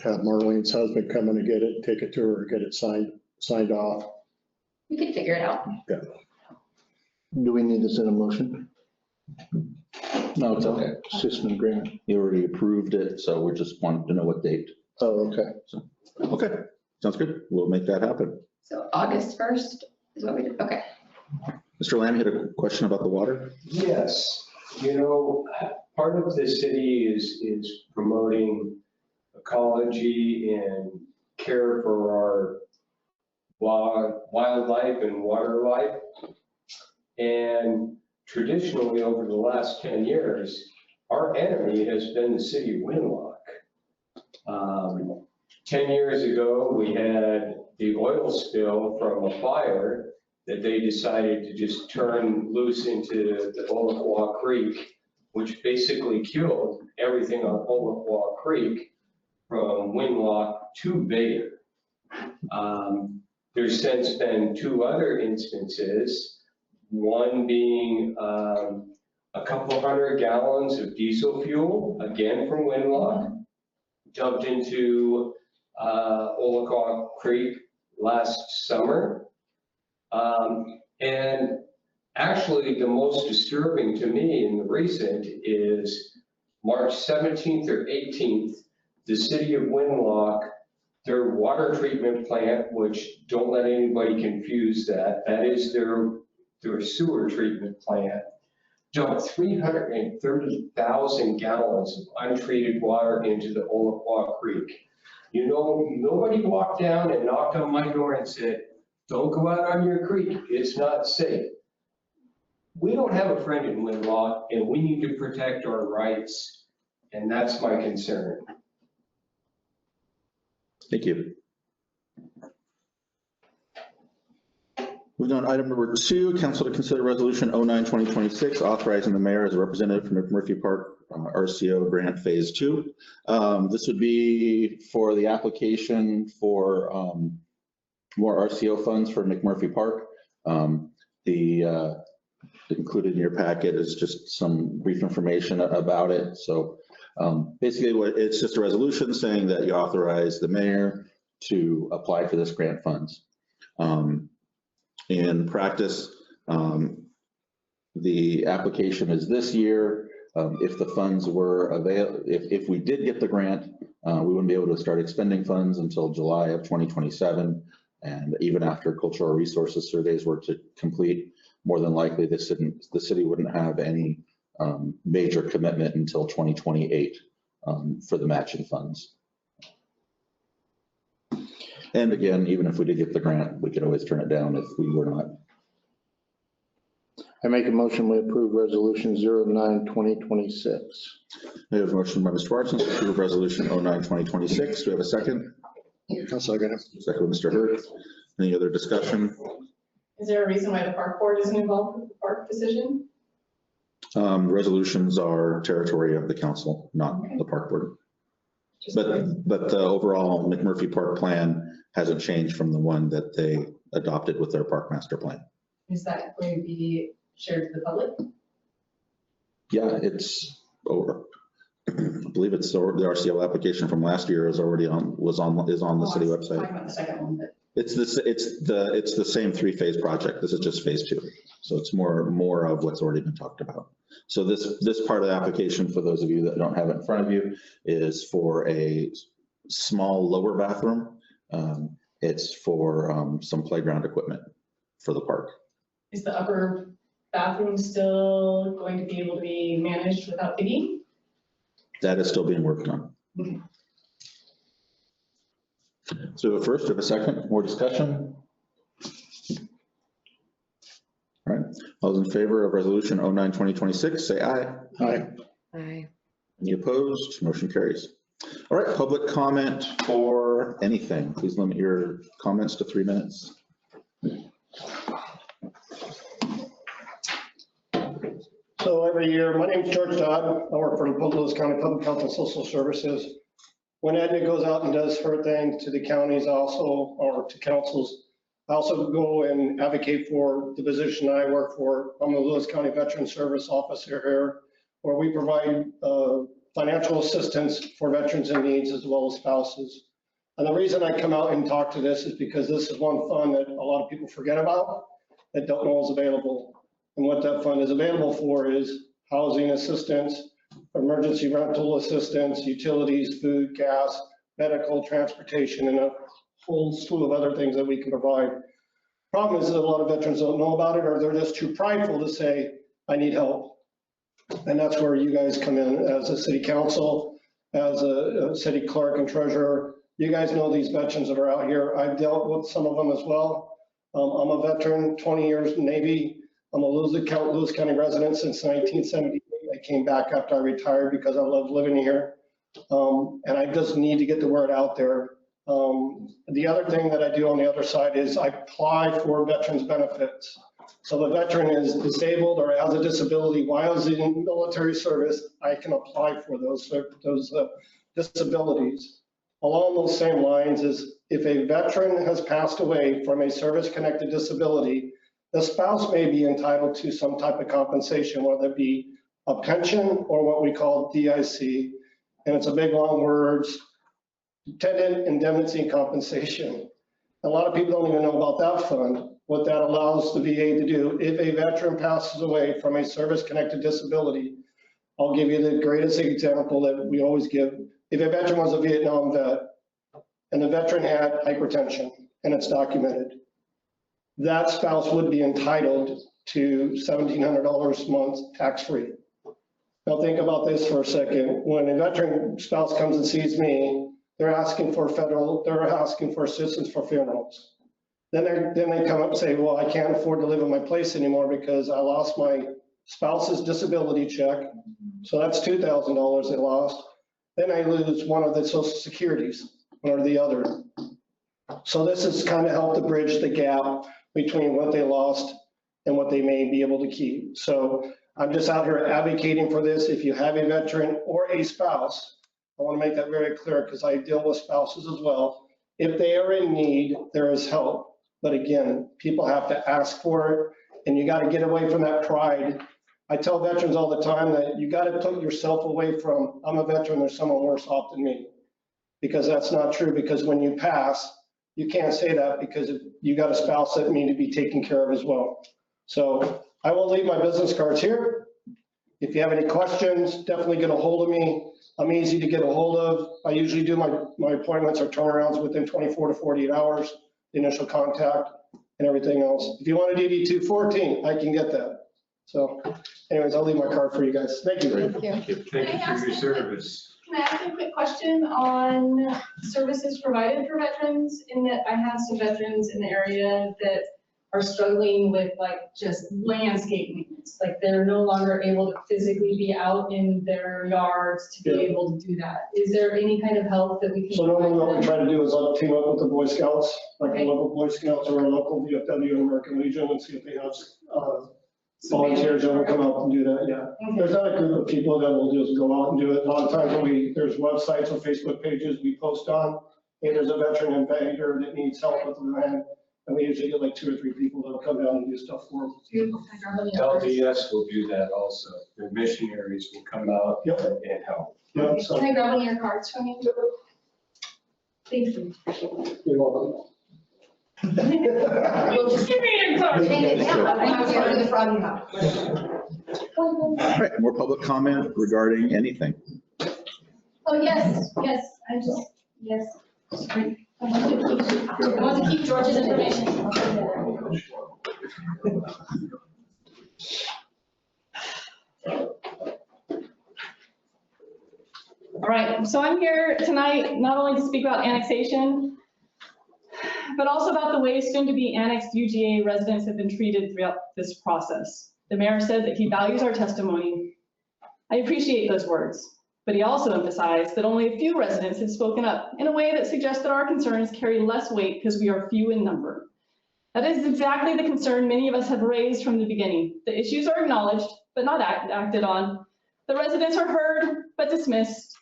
have Marlene's husband come in and get it, take it to her, get it signed off. We could figure it out. Yeah. Do we need this in a motion? No, it's okay. System agreement. You already approved it, so we just wanted to know what date. Oh, okay. So, okay, sounds good. We'll make that happen. So August 1st is what we did, okay. Mr. Lamb, you had a question about the water? Yes, you know, part of the city is promoting ecology and care for our wildlife and water life. And traditionally, over the last 10 years, our enemy has been the city of Winlock. 10 years ago, we had the oil spill from a fire that they decided to just turn loose into the Olakwa Creek, which basically killed everything on Olakwa Creek from Winlock to Vader. There's since been 2 other instances, one being a couple hundred gallons of diesel fuel, again from Winlock, dumped into Olakwa Creek last summer. And actually the most disturbing to me in the recent is March 17th or 18th, the city of Winlock, their water treatment plant, which don't let anybody confuse that, that is their sewer treatment plant, dumped 330,000 gallons of untreated water into the Olakwa Creek. You know, nobody walked down and knocked on my door and said, don't go out on your creek, it's not safe. We don't have a friend in Winlock, and we need to protect our rights, and that's my concern. Thank you. Moving on, item number 2, council to consider resolution 09-2026, authorizing the mayor as a representative from McMurphy Park RCO grant phase 2. This would be for the application for more RCO funds for McMurphy Park. Included in your packet is just some brief information about it. So basically it's just a resolution saying that you authorize the mayor to apply for this grant funds. In practice, the application is this year. If the funds were available, if we did get the grant, we wouldn't be able to start expending funds until July of 2027. And even after cultural resources surveys were to complete, more than likely the city wouldn't have any major commitment until 2028 for the matching funds. And again, even if we did get the grant, we could always turn it down if we were not. I make a motion we approve resolution 09-2026. We have a motion by Mr. Watson to approve resolution 09-2026. Do we have a second? I'll second it. Second by Mr. Hurd. Any other discussion? Is there a reason why the park board isn't involved with the park decision? Resolutions are territory of the council, not the park board. But the overall McMurphy Park plan hasn't changed from the one that they adopted with their park master plan. Is that going to be shared to the public? Yeah, it's over. I believe it's the RCO application from last year is already on the city website. Talking about the second one, but. It's the same 3-phase project. This is just phase 2. So it's more of what's already been talked about. So this part of the application, for those of you that don't have it in front of you, is for a small lower bathroom. It's for some playground equipment for the park. Is the upper bathroom still going to be able to be managed without digging? That is still being worked on. Okay. So first, have a second, more discussion? All right, all those in favor of resolution 09-2026, say aye. Aye. Aye. Any opposed? Motion carries. All right, public comment for anything. Please limit your comments to 3 minutes. So every year, my name's George Dodd. I work for the Pocatello County Public Health and Social Services. When Edna goes out and does her thing to the counties also, or to councils, I also go and advocate for the position I work for. I'm the Lewis County Veteran Service Officer here, where we provide financial assistance for veterans in needs as well as spouses. And the reason I come out and talk to this is because this is one fund that a lot of people forget about, that don't know is available. And what that fund is available for is housing assistance, emergency rental assistance, utilities, food, gas, medical, transportation, and a whole slew of other things that we can provide. Problem is that a lot of veterans don't know about it, or they're just too prideful to say, I need help. And that's where you guys come in as a city council, as a city clerk and treasurer. You guys know these veterans that are out here. I've dealt with some of them as well. I'm a veteran, 20 years Navy. I'm a Lewis County resident since 1978. I came back after I retired because I love living here. And I just need to get the word out there. The other thing that I do on the other side is I apply for veterans benefits. So the veteran is disabled or has a disability while he's in military service, I can apply for those disabilities. Along those same lines is if a veteran has passed away from a service-connected disability, the spouse may be entitled to some type of compensation, whether it be a pension or what we call DIC. And it's a big long words, dependent indemnity and compensation. A lot of people don't even know about that fund, what that allows the VA to do. If a veteran passes away from a service-connected disability, I'll give you the greatest example that we always give. If a veteran was a Vietnam vet and the veteran had hypertension and it's documented, that spouse would be entitled to $1,700 a month tax-free. Now think about this for a second. When a veteran spouse comes and sees me, they're asking for assistance for funerals. Then they come up and say, well, I can't afford to live in my place anymore because I lost my spouse's disability check. So that's $2,000 they lost. Then I lose one of the social securities, one or the other. So this has kind of helped to bridge the gap between what they lost and what they may be able to keep. So I'm just out here advocating for this. If you have a veteran or a spouse, I want to make that very clear because I deal with spouses as well. If they are in need, there is help. But again, people have to ask for it and you got to get away from that pride. I tell veterans all the time that you got to put yourself away from, I'm a veteran, there's someone worse off than me. Because that's not true, because when you pass, you can't say that because you got a spouse that need to be taken care of as well. So I will leave my business cards here. If you have any questions, definitely get a hold of me. I'm easy to get a hold of. I usually do my appointments or turnarounds within 24 to 48 hours, the initial contact and everything else. If you want a DD 214, I can get that. So anyways, I'll leave my card for you guys. Thank you. Thank you. Thank you for your service. Can I ask a quick question on services provided for veterans? In that I have some veterans in the area that are struggling with like just landscape maintenance. Like they're no longer able to physically be out in their yards to be able to do that. Is there any kind of help that we can? So normally what we try to do is I'll team up with the Boy Scouts, like the local Boy Scouts or a local VFW and American Legion and see if they have volunteers that will come out and do that, yeah. There's not a group of people that will just go out and do it. A lot of times when there's websites or Facebook pages we post on, hey, there's a veteran in Vader that needs help with the land. And we usually get like 2 or 3 people that'll come down and do stuff for them. LDS will do that also. The missionaries will come out and help. Yep, so. Can I grab one of your cards from you? Thank you. You're welcome. Well, just give me your card. All right, more public comment regarding anything? Oh, yes, yes. I want to keep George's information. All right, so I'm here tonight not only to speak about annexation, but also about the way soon-to-be annexed UGA residents have been treated throughout this process. The mayor said that he values our testimony. I appreciate those words, but he also emphasized that only a few residents have spoken up in a way that suggests that our concerns carry less weight because we are few in number. That is exactly the concern many of us have raised from the beginning. The issues are acknowledged, but not acted on. The residents are heard, but dismissed.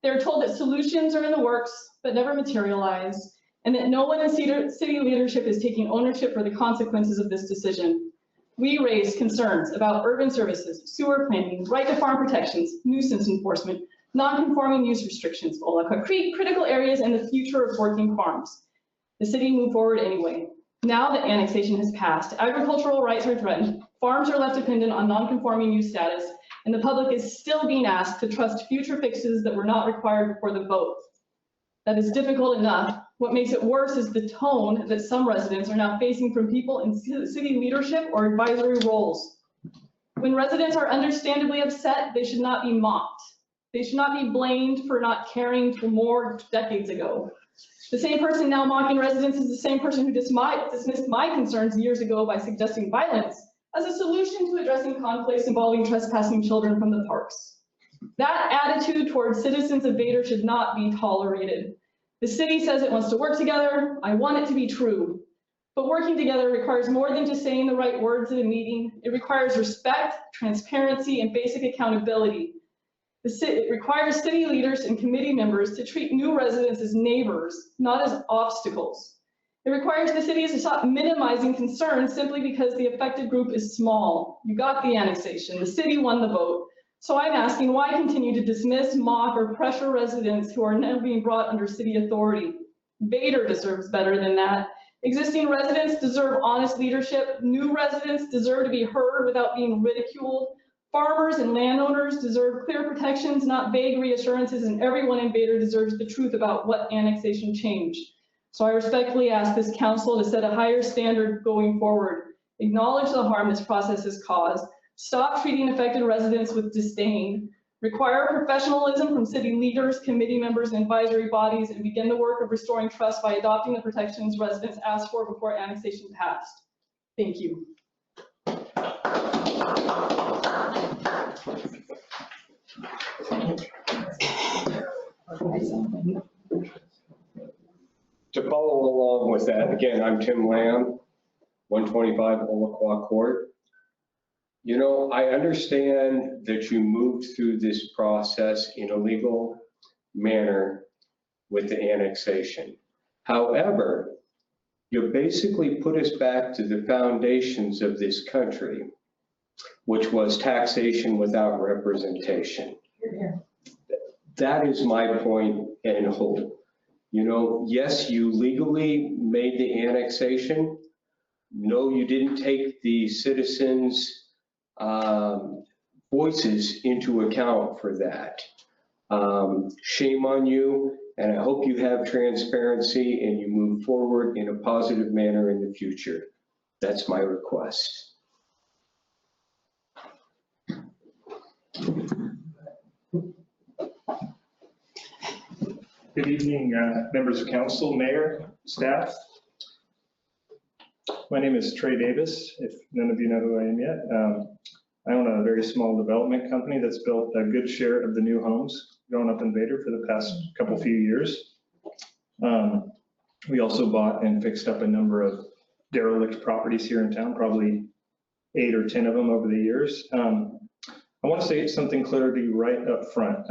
They're told that solutions are in the works, but never materialize. and that no one in city leadership is taking ownership for the consequences of this decision. We raised concerns about urban services, sewer planning, right to farm protections, nuisance enforcement, non-conforming use restrictions, Olaka Creek, critical areas, and the future of working farms. The city moved forward anyway. Now that annexation has passed, agricultural rights are threatened, farms are left dependent on non-conforming use status, and the public is still being asked to trust future fixes that were not required before the vote. That is difficult enough. What makes it worse is the tone that some residents are now facing from people in city leadership or advisory roles. When residents are understandably upset, they should not be mocked. They should not be blamed for not caring for more decades ago. The same person now mocking residents is the same person who dismissed my concerns years ago by suggesting violence as a solution to addressing conflicts involving trespassing children from the parks. That attitude towards citizens of Vader should not be tolerated. The city says it wants to work together. I want it to be true. But working together requires more than just saying the right words at a meeting. It requires respect, transparency, and basic accountability. It requires city leaders and committee members to treat new residents as neighbors, not as obstacles. It requires the cities to stop minimizing concerns simply because the affected group is small. You got the annexation. The city won the vote. So I'm asking, why continue to dismiss, mock, or pressure residents who are now being brought under city authority? Vader deserves better than that. Existing residents deserve honest leadership. New residents deserve to be heard without being ridiculed. Farmers and landowners deserve clear protections, not vague reassurances, and everyone in Vader deserves the truth about what annexation changed. So I respectfully ask this council to set a higher standard going forward. Acknowledge the harm this process has caused. Stop treating affected residents with disdain. Require professionalism from city leaders, committee members, and advisory bodies, and begin the work of restoring trust by adopting the protections residents asked for before annexation passed. Thank you. To follow along with that, again, I'm Tim Lamb, 125 Olaqua Court. You know, I understand that you moved through this process in a legal manner with the annexation. However, you basically put us back to the foundations of this country, which was taxation without representation. That is my point and hope. You know, yes, you legally made the annexation. No, you didn't take the citizens' voices into account for that. Shame on you, and I hope you have transparency and you move forward in a positive manner in the future. That's my request. Good evening, members of council, mayor, staff. My name is Trey Davis, if none of you know who I am yet. I own a very small development company that's built a good share of the new homes going up in Vader for the past few years. We also bought and fixed up a number of derelict properties here in town, probably 8 or 10 of them over the years. I want to say something clearly right up front.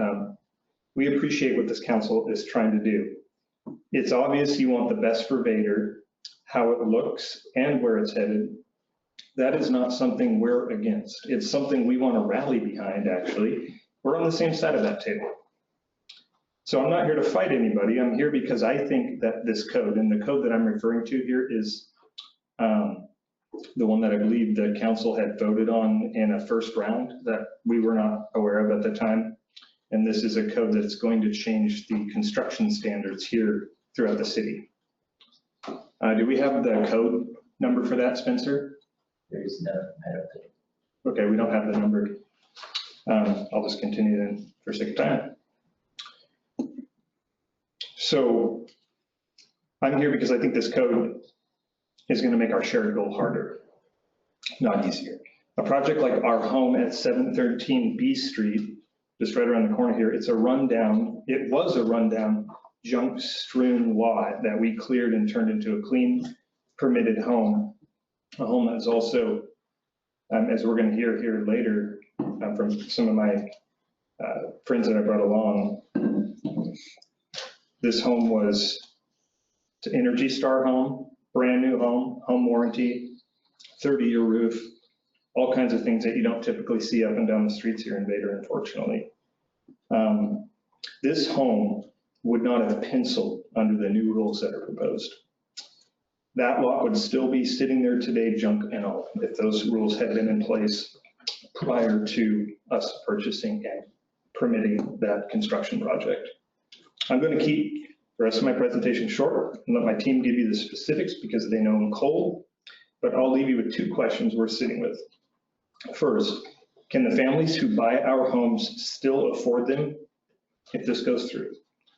We appreciate what this council is trying to do. It's obvious you want the best for Vader, how it looks and where it's headed. That is not something we're against. It's something we want to rally behind, actually. We're on the same side of that table. So I'm not here to fight anybody. I'm here because I think that this code, and the code that I'm referring to here is the one that I believe the council had voted on in a first round that we were not aware of at the time. And this is a code that's going to change the construction standards here throughout the city. Do we have the code number for that, Spencer? There is no, I don't think. Okay, we don't have the number. I'll just continue then for sake of time. So I'm here because I think this code is going to make our shared goal harder, not easier. A project like our home at 713 B Street, just right around the corner here, it was a rundown, junk-strewn lot that we cleared and turned into a clean, permitted home. A home that's also, as we're going to hear here later from some of my friends that I brought along, this home was It's an Energy Star home, brand new home, home warranty, 30-year roof, all kinds of things that you don't typically see up and down the streets here in Vader, unfortunately. This home would not have penciled under the new rules that are proposed. That lot would still be sitting there today, junk and all, if those rules had been in place prior to us purchasing and permitting that construction project. I'm going to keep the rest of my presentation short and let my team give you the specifics because they know I'm cold, but I'll leave you with two questions we're sitting with. First, can the families who buy our homes still afford them if this goes through?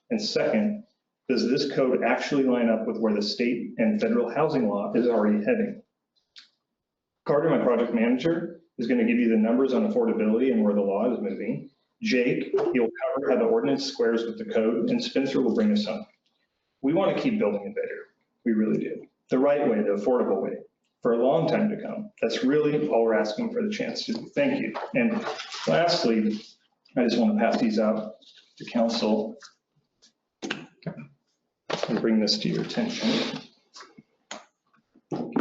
And second, does this code actually line up with where the state and federal housing law is already heading? Carter, my project manager, is going to give you the numbers on affordability and where the law is moving. Jake, he'll cover how the ordinance squares with the code, and Spencer will bring us home. We want to keep building it better. We really do. The right way, the affordable way, for a long time to come. That's really all we're asking for the chance to do. Thank you. And lastly, I just want to pass these out to council and bring this to your attention. Thank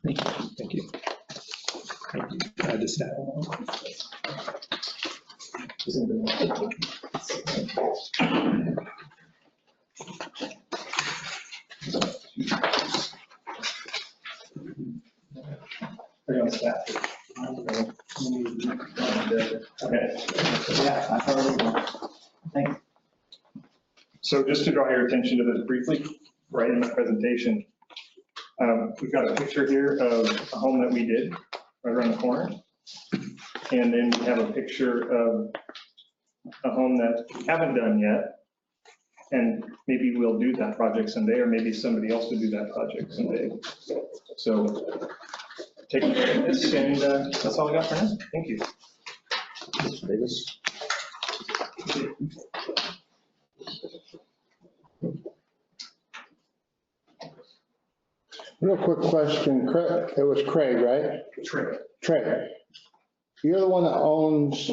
you. Thank you. Thank you. I just have one. Okay. Yeah, I've already. Thanks. So just to draw your attention to this briefly, right in the presentation, we've got a picture here of a home that we did right around the corner. And then we have a picture of a home that we haven't done yet. And maybe we'll do that project someday, or maybe somebody else will do that project someday. So take a look at this, and that's all I got for now. Thank you. Davis. Real quick question, Craig, it was Craig, right? Trey, you're the one that owns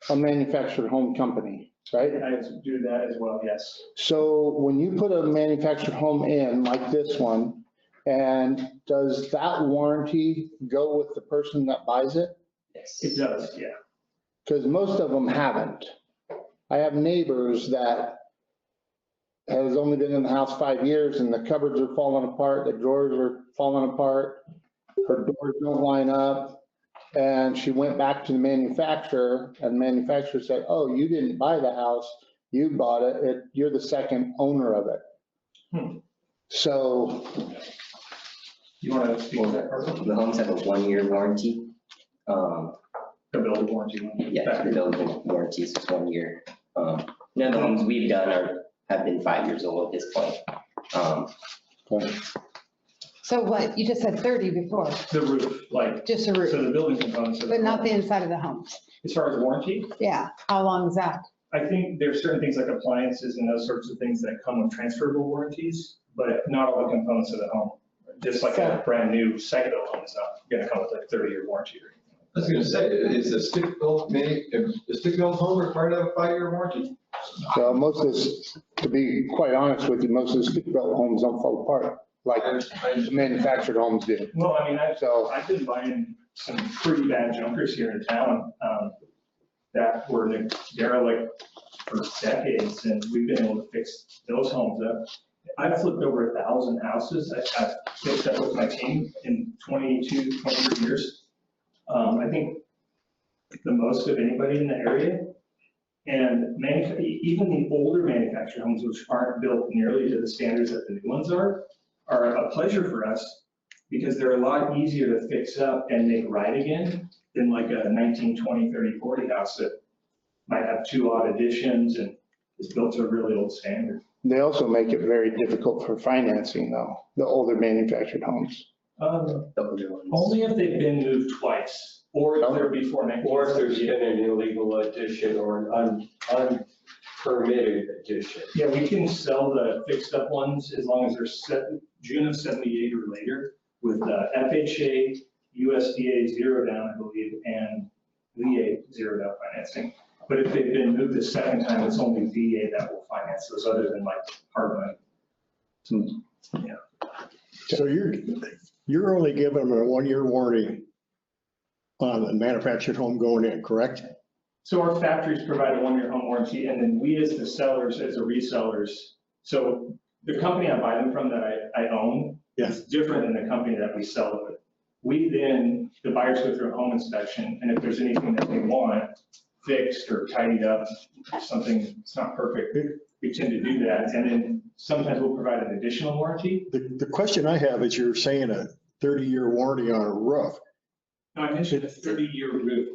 a manufactured home company, right? I do that as well, yes. So when you put a manufactured home in like this one, and does that warranty go with the person that buys it? Yes, it does, yeah. Because most of them haven't. I have neighbors that has only been in the house 5 years and the cupboards are falling apart, the drawers are falling apart, her doors don't line up. And she went back to the manufacturer and the manufacturer said, oh, you didn't buy the house, you bought it, you're the second owner of it. So. You want to speak to that, Carl? The homes have a 1-year warranty. The building warranty. Yeah, the building warranty is 1 year. None of the homes we've done have been 5 years old at this point. So what, you just said 30 before, The roof, like. just a roof, So the building components. of but not the home. inside of the homes. As far as warranty, Yeah, how long is that? I think there's certain things like appliances and those sorts of things that come with transferable warranties, but not all the components of the home. Just like a brand new site-built home is not going to come with like a 30-year warranty or anything. I was gonna say, is a stick-built home required to have a 5-year warranty? So most of this, to be quite honest with you, most of the stick-built homes don't fall apart like manufactured homes do. Well, I mean, I've been buying some pretty bad junkers here in town that were derelict for decades, and we've been able to fix those homes up. I've flipped over 1,000 houses. I've fixed up with my team in 22, 23 years. I think the most of anybody in the area. And even the older manufactured homes, which aren't built nearly to the standards that the new ones are a pleasure for us because they're a lot easier to fix up and make right again than like a 19, 20, 30, 40 house that might have 2 odd additions and is built to a really old standard. They also make it very difficult for financing though, the older manufactured homes. Only if they've been moved twice, or if they're before 1960. Or if there's been an illegal addition or an unpermitted addition. Yeah, we can sell the fixed up ones as long as they're June of 78 or later with FHA, USDA zero down, I believe, and VA zero down financing. But if they've been moved a second time, it's only VA that will finance those other than like hard money. So you're only giving them a 1-year warranty on the manufactured home going in, correct? So our factories provide a 1-year home warranty, and then we as the sellers, as the resellers, so the company I buy them from that I own is different than the company that we sell it with. We then, the buyers go through a home inspection, and if there's anything that they want fixed or tidied up, something that's not perfect, we tend to do that. And then sometimes we'll provide an additional warranty. The question I have is you're saying a 30-year warranty on a roof. No, I mentioned a 30-year roof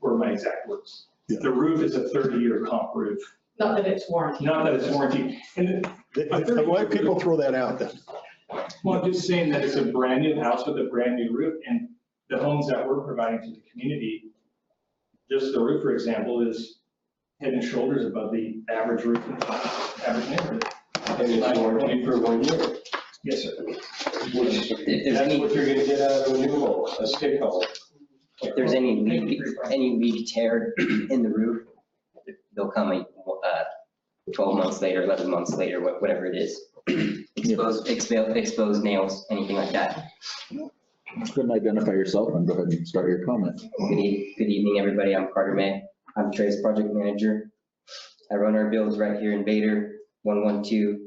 were my exact words. The roof is a 30-year comp roof. Not that it's warranted. Not that it's warranty. And why do people throw that out then? Well, I'm just saying that it's a brand new house with a brand new roof, and the homes that we're providing to the community, just the roof, for example, is head and shoulders above the average roof in the average neighborhood. And it's warranty for 1 year. Yes, sir. That's what you're gonna get out of a new home, a stick home. If there's any leak tear in the roof, they'll come 12 months later, 11 months later, whatever it is. Exposed nails, anything like that. Go ahead and identify yourself and go ahead and start your comment. Good evening, everybody. I'm Carter May. I'm Trey's project manager. I run our builds right here in Vader, 112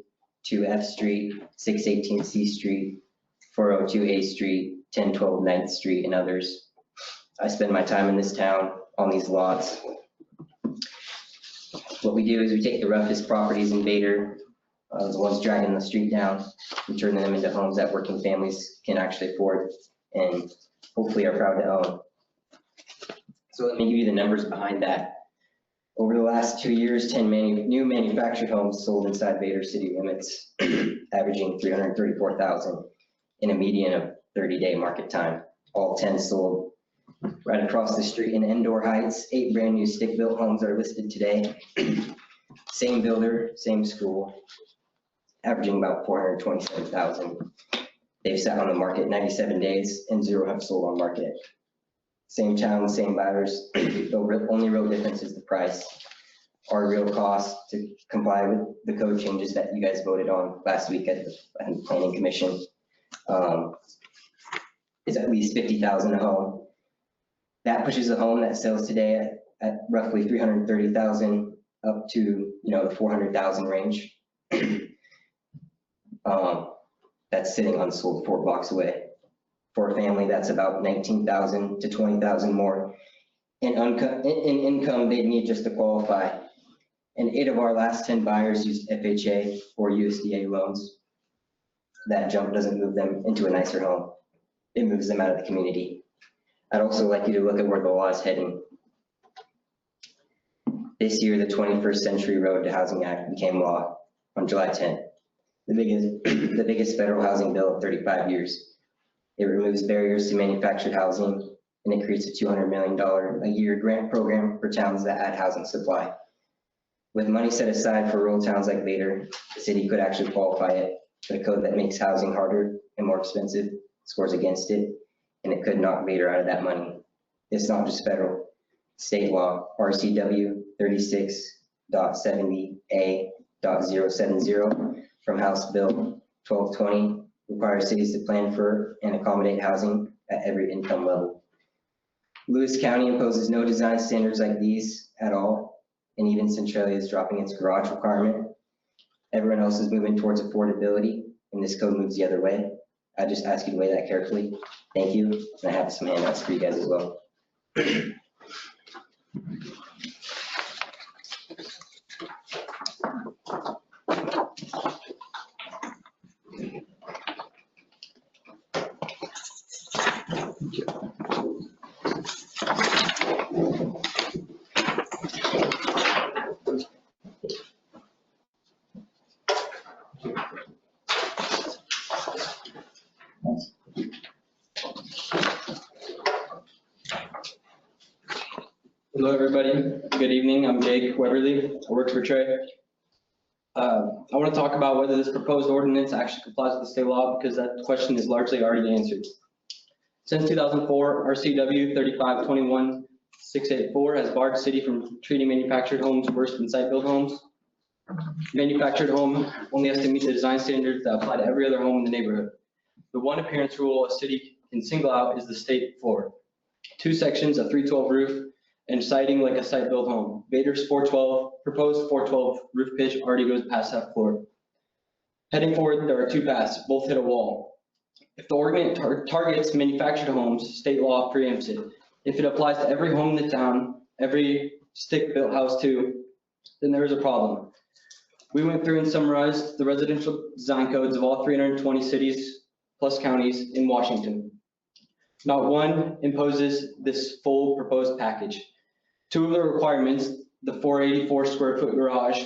2F Street, 618 C Street, 402 A Street, 1012 9th Street, and others. I spend my time in this town on these lots. What we do is we take the roughest properties in Vader, the ones dragging the street down, and turn them into homes that working families can actually afford and hopefully are proud to own. So let me give you the numbers behind that. Over the last 2 years, 10 new manufactured homes sold inside Vader city limits, averaging 334,000 in a median of 30-day market time. All 10 sold right across the street in Endor Heights. 8 brand new stick-built homes are listed today. Same builder, same school, averaging about 427,000. They've sat on the market 97 days and 0 have sold on market. Same town, same buyers. The only real difference is the price. Our real cost to comply with the code changes that you guys voted on last week at the Planning Commission is at least $50,000 a home. That pushes a home that sells today at roughly $330,000 up to the $400,000 range. That's sitting unsold 4 blocks away. For a family, that's about $19,000 to $20,000 more in income they'd need just to qualify. And 8 of our last 10 buyers used FHA or USDA loans. That jump doesn't move them into a nicer home. It moves them out of the community. I'd also like you to look at where the law is heading. This year, the 21st Century Road to Housing Act became law on July 10th. The biggest federal housing bill of 35 years. It removes barriers to manufactured housing, and it creates a $200 million a year grant program for towns that add housing supply. With money set aside for rural towns like Vader, the city could actually qualify it, but a code that makes housing harder and more expensive scores against it, and it could knock Vader out of that money. It's not just federal. State law, RCW 36.70A.070 from House Bill 1220 requires cities to plan for and accommodate housing at every income level. Lewis County imposes no design standards like these at all, and even Centralia is dropping its garage requirement. Everyone else is moving towards affordability, and this code moves the other way. I just ask you to weigh that carefully. Thank you, and I have some handouts for you guys as well. Hello, everybody. Good evening. I'm Jake Weberly. I work for Trey. I want to talk about whether this proposed ordinance actually complies with the state law, because that question is largely already answered. Since 2004, RCW 3521 684 has barred city from treating manufactured homes worse than site-built homes. Manufactured home only has to meet the design standards that apply to every other home in the neighborhood. The one appearance rule a city can single out is the state floor. 2 sections, a 312 roof, and siding like a site-built home. Vader's 412, proposed 412 roof pitch already goes past that floor. Heading forward, there are 2 paths, both hit a wall. If the ordinance targets manufactured homes, state law preempts it. If it applies to every home in the town, every stick-built house too, then there is a problem. We went through and summarized the residential design codes of all 320 cities plus counties in Washington. Not one imposes this full proposed package. 2 of the requirements, the 484 square foot garage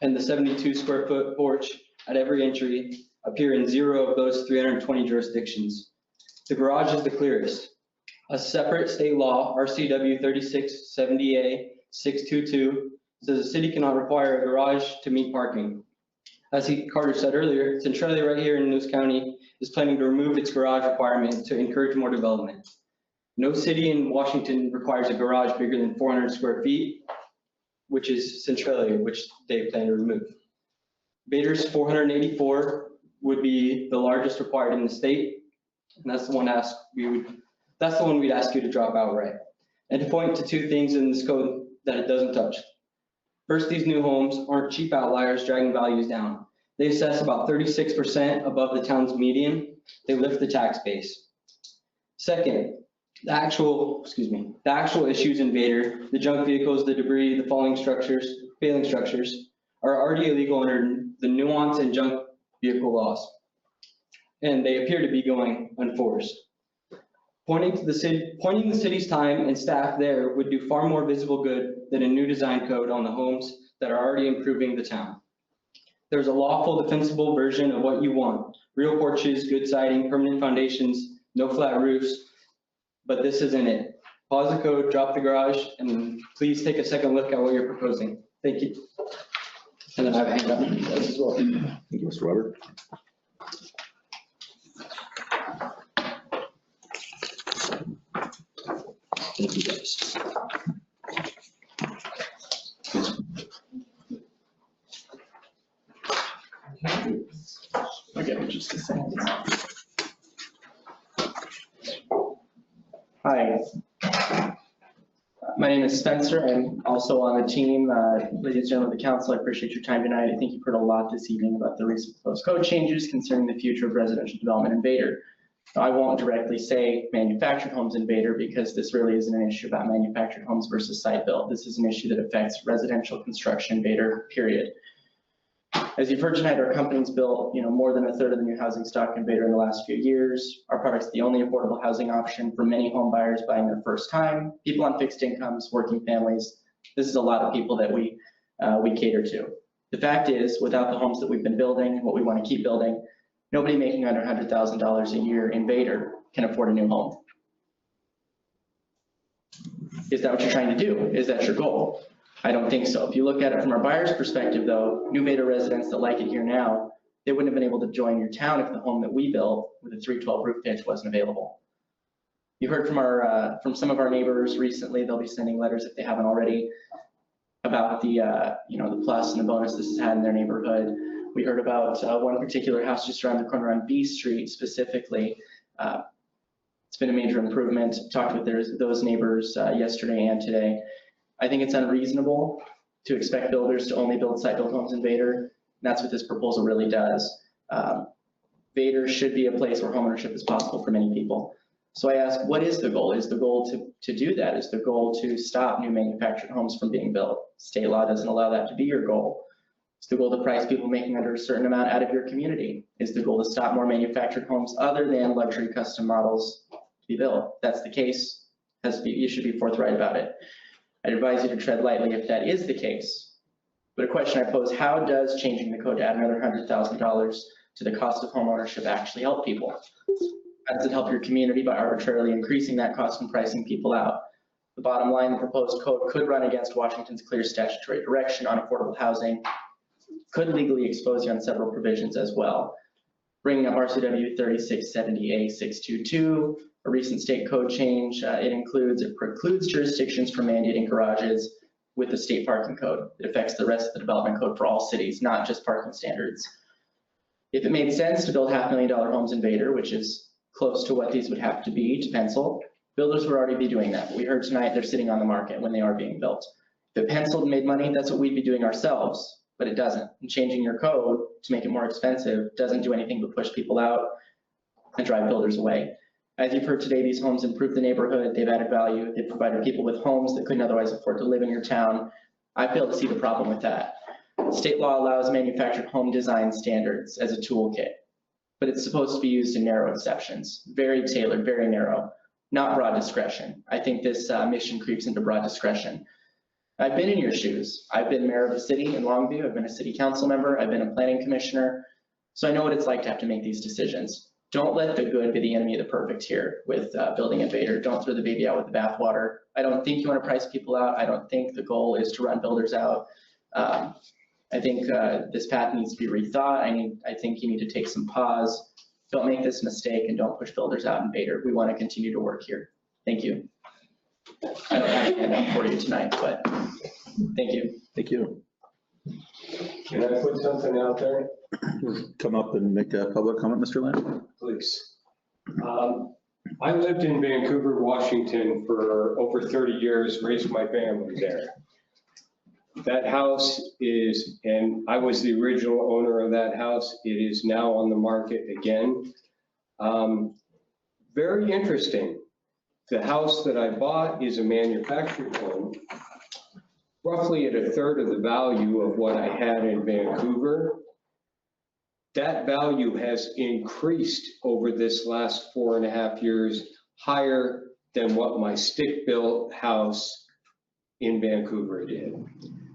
and the 72 square foot porch at every entry, appear in 0 of those 320 jurisdictions. The garage is the clearest. A separate state law, RCW 3670A 622, says the city cannot require a garage to meet parking. As Carter said earlier, Centralia right here in Lewis County is planning to remove its garage requirement to encourage more development. No city in Washington requires a garage bigger than 400 square feet, which is Centralia, which they plan to remove. Vader's 484 would be the largest required in the state, and that's the one we'd ask you to drop outright. And to point to 2 things in this code that it doesn't touch. First, these new homes aren't cheap outliers dragging values down. They assess about 36% above the town's median. They lift the tax base. Second, the actual issues in Vader, the junk vehicles, the debris, the failing structures, are already illegal under the nuance and junk vehicle laws. And they appear to be going unenforced. Pointing the city's time and staff there would do far more visible good than a new design code on the homes that are already improving the town. There's a lawful defensible version of what you want. Real porches, good siding, permanent foundations, no flat roofs, but this isn't it. Pause the code, drop the garage, and please take a second look at what you're proposing. Thank you. And then I have a hand up for you guys as well. Thank you, Mr. Weber. Thank you guys. Okay, just a second. Hi. My name is Spencer. I'm also on the team. Ladies and gentlemen of the council, I appreciate your time tonight. I think you've heard a lot this evening about the recent proposed code changes concerning the future of residential development in Vader. I won't directly say manufactured homes in Vader because this really isn't an issue about manufactured homes versus site built. This is an issue that affects residential construction in Vader, period. As you've heard tonight, our company's built more than 1/3 of the new housing stock in Vader in the last few years. Our product's the only affordable housing option for many home buyers buying their first time, people on fixed incomes, working families. This is a lot of people that we cater to. The fact is, without the homes that we've been building and what we want to keep building, nobody making under $100,000 a year in Vader can afford a new home. Is that what you're trying to do? Is that your goal? I don't think so. If you look at it from our buyer's perspective though, new Vader residents that like it here now, they wouldn't have been able to join your town if the home that we built with a 312 roof pitch wasn't available. You heard from some of our neighbors recently, they'll be sending letters if they haven't already about the the plus and the bonus this has had in their neighborhood. We heard about one particular house just around the corner on B Street specifically. It's been a major improvement. Talked with those neighbors yesterday and today. I think it's unreasonable to expect builders to only build site-built homes in Vader. And that's what this proposal really does. Vader should be a place where homeownership is possible for many people. So I ask, what is the goal? Is the goal to do that? Is the goal to stop new manufactured homes from being built? State law doesn't allow that to be your goal. Is the goal to price people making under a certain amount out of your community? Is the goal to stop more manufactured homes other than luxury custom models to be built? If that's the case, you should be forthright about it. I'd advise you to tread lightly if that is the case. But a question I pose, how does changing the code to add another $100,000 to the cost of homeownership actually help people? How does it help your community by arbitrarily increasing that cost and pricing people out? The bottom line, the proposed code could run against Washington's clear statutory direction on affordable housing, could legally expose you on several provisions as well. Bringing up RCW 3670A 622, a recent state code change. It precludes jurisdictions from mandating garages with the state parking code. It affects the rest of the development code for all cities, not just parking standards. If it made sense to build $500,000 homes in Vader, which is close to what these would have to be to pencil, builders would already be doing that. We heard tonight they're sitting on the market when they are being built. If it penciled and made money, that's what we'd be doing ourselves, but it doesn't. And changing your code to make it more expensive doesn't do anything but push people out and drive builders away. As you've heard today, these homes improve the neighborhood, they've added value, they've provided people with homes that couldn't otherwise afford to live in your town. I fail to see the problem with that. State law allows manufactured home design standards as a toolkit, but it's supposed to be used in narrow exceptions, very tailored, very narrow, not broad discretion. I think this mission creeps into broad discretion. I've been in your shoes. I've been mayor of a city in Longview, I've been a city council member, I've been a planning commissioner, so I know what it's like to have to make these decisions. Don't let the good be the enemy of the perfect here with building in Vader. Don't throw the baby out with the bathwater. I don't think you want to price people out. I don't think the goal is to run builders out. I think this path needs to be rethought. I think you need to take some pause. Don't make this mistake and don't push builders out in Vader. We want to continue to work here. Thank you. I don't have a handout for you tonight, but thank you. Thank you. Can I put something out there? Come up and make a public comment, Mr. Lamb. Please. I lived in Vancouver, Washington for over 30 years, raised my family there. That house is, and I was the original owner of that house. It is now on the market again. Very interesting. The house that I bought is a manufactured home, roughly at 1/3 of the value of what I had in Vancouver. That value has increased over this last 4.5 years, higher than what my stick-built house in Vancouver did.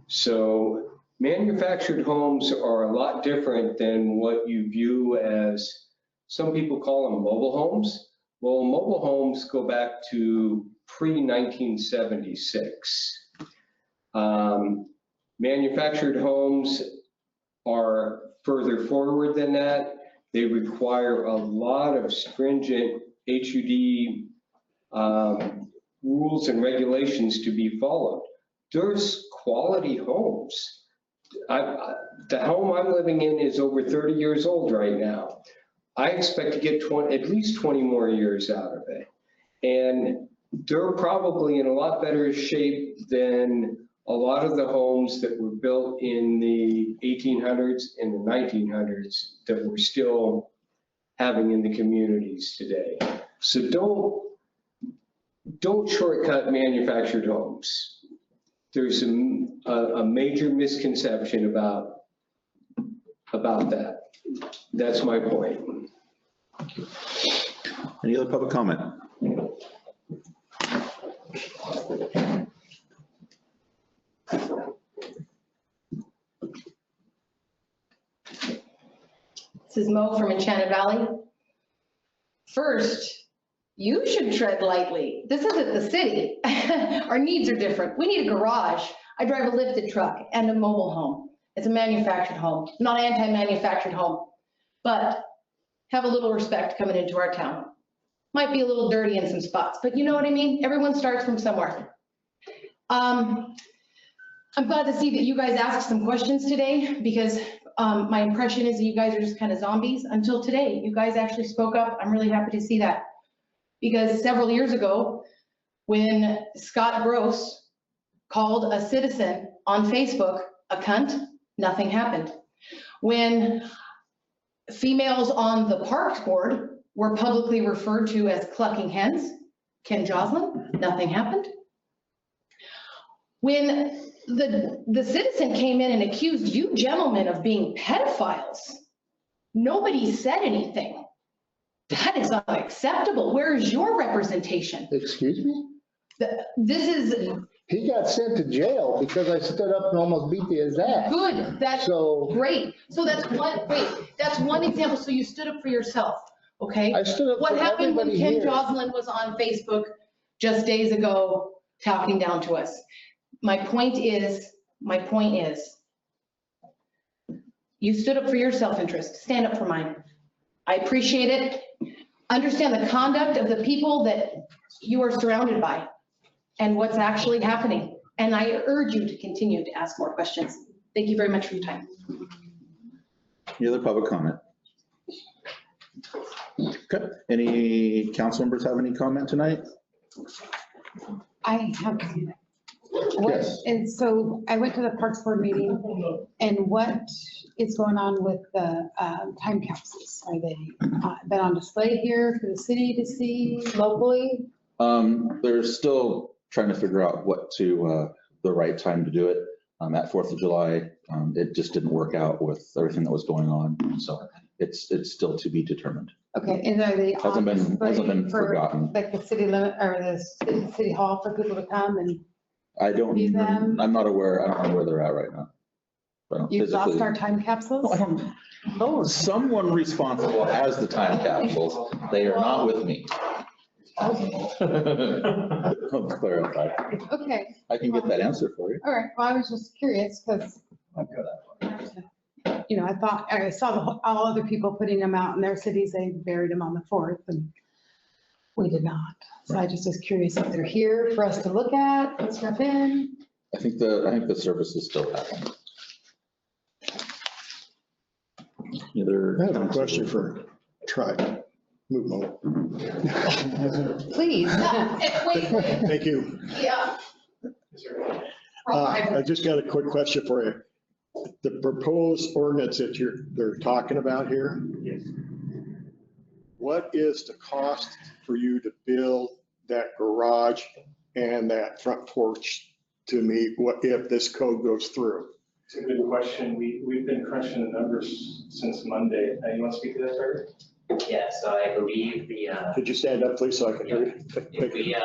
So manufactured homes are a lot different than what you view as, some people call them mobile homes. Well, mobile homes go back to pre-1976. Manufactured homes are further forward than that. They require a lot of stringent HUD rules and regulations to be followed. There's quality homes. The home I'm living in is over 30 years old right now. I expect to get at least 20 more years out of it. And they're probably in a lot better shape than a lot of the homes that were built in the 1800s and the 1900s that we're still having in the communities today. So don't shortcut manufactured homes. There's a major misconception about that. That's my point. Any other public comment? This is Mo from Enchanted Valley. First, you should tread lightly. This isn't the city. Our needs are different. We need a garage. I drive a lifted truck and a mobile home. It's a manufactured home, not anti-manufactured home, but have a little respect coming into our town. Might be a little dirty in some spots, but you know what I mean? Everyone starts from somewhere. I'm glad to see that you guys asked some questions today, because my impression is that you guys are just kind of zombies until today. You guys actually spoke up. I'm really happy to see that. Because several years ago, when Scott Gross called a citizen on Facebook a cunt, nothing happened. When females on the parks board were publicly referred to as clucking hens, Ken Joslin, nothing happened. When the citizen came in and accused you gentlemen of being pedophiles, nobody said anything. That is unacceptable. Where is your representation? Excuse me? This is... He got sent to jail because I stood up and almost beat his ass. Good, that's great. So that's one example. So you stood up for yourself, okay? I stood up What for happened when everybody Ken here. Joslin was on Facebook just days ago talking down to us? My point is, you stood up for your self-interest. Stand up for mine. I appreciate it. understand the conduct of the people that you are surrounded by and what's actually happening. And I urge you to continue to ask more questions. Thank you very much for your time. Any other public comment? Okay, any council members have any comment tonight? I have. Yes. And so I went to the Parks Board meeting, and what is going on with the time capsules? Are they been on display here for the city to see locally? They're still trying to figure out the right time to do it. At 4th of July, it just didn't work out with everything that was going on. So it's still to be determined. Okay, and are they on Hasn't been for, forgotten. like the city limit or the city hall for people to come and I don't, view them? I'm not aware, I don't know where they're at right now. I don't You've lost physically- our time capsules? Oh, someone responsible has the time capsules. They are not with me. Okay. I'll clarify. Okay, I can get that answer for you. all right. Well, I was just curious because, you know, I saw all other people putting them out in their cities. They buried them on the 4th and we did not. So I just was curious if they're here for us to look at, put stuff in. I think the service is still happening. I have a question for Troy. Move on. Please. Thank you. Yeah. I just got a quick question for you. The proposed ordinance that they're talking about here. Yes. What is the cost for you to build that garage and that front porch to meet what if this code goes through? It's a good question. We've been crunching the numbers since Monday. You want to speak to that, Vader? Yeah, so I believe Could you stand up, please, so I can hear you? if we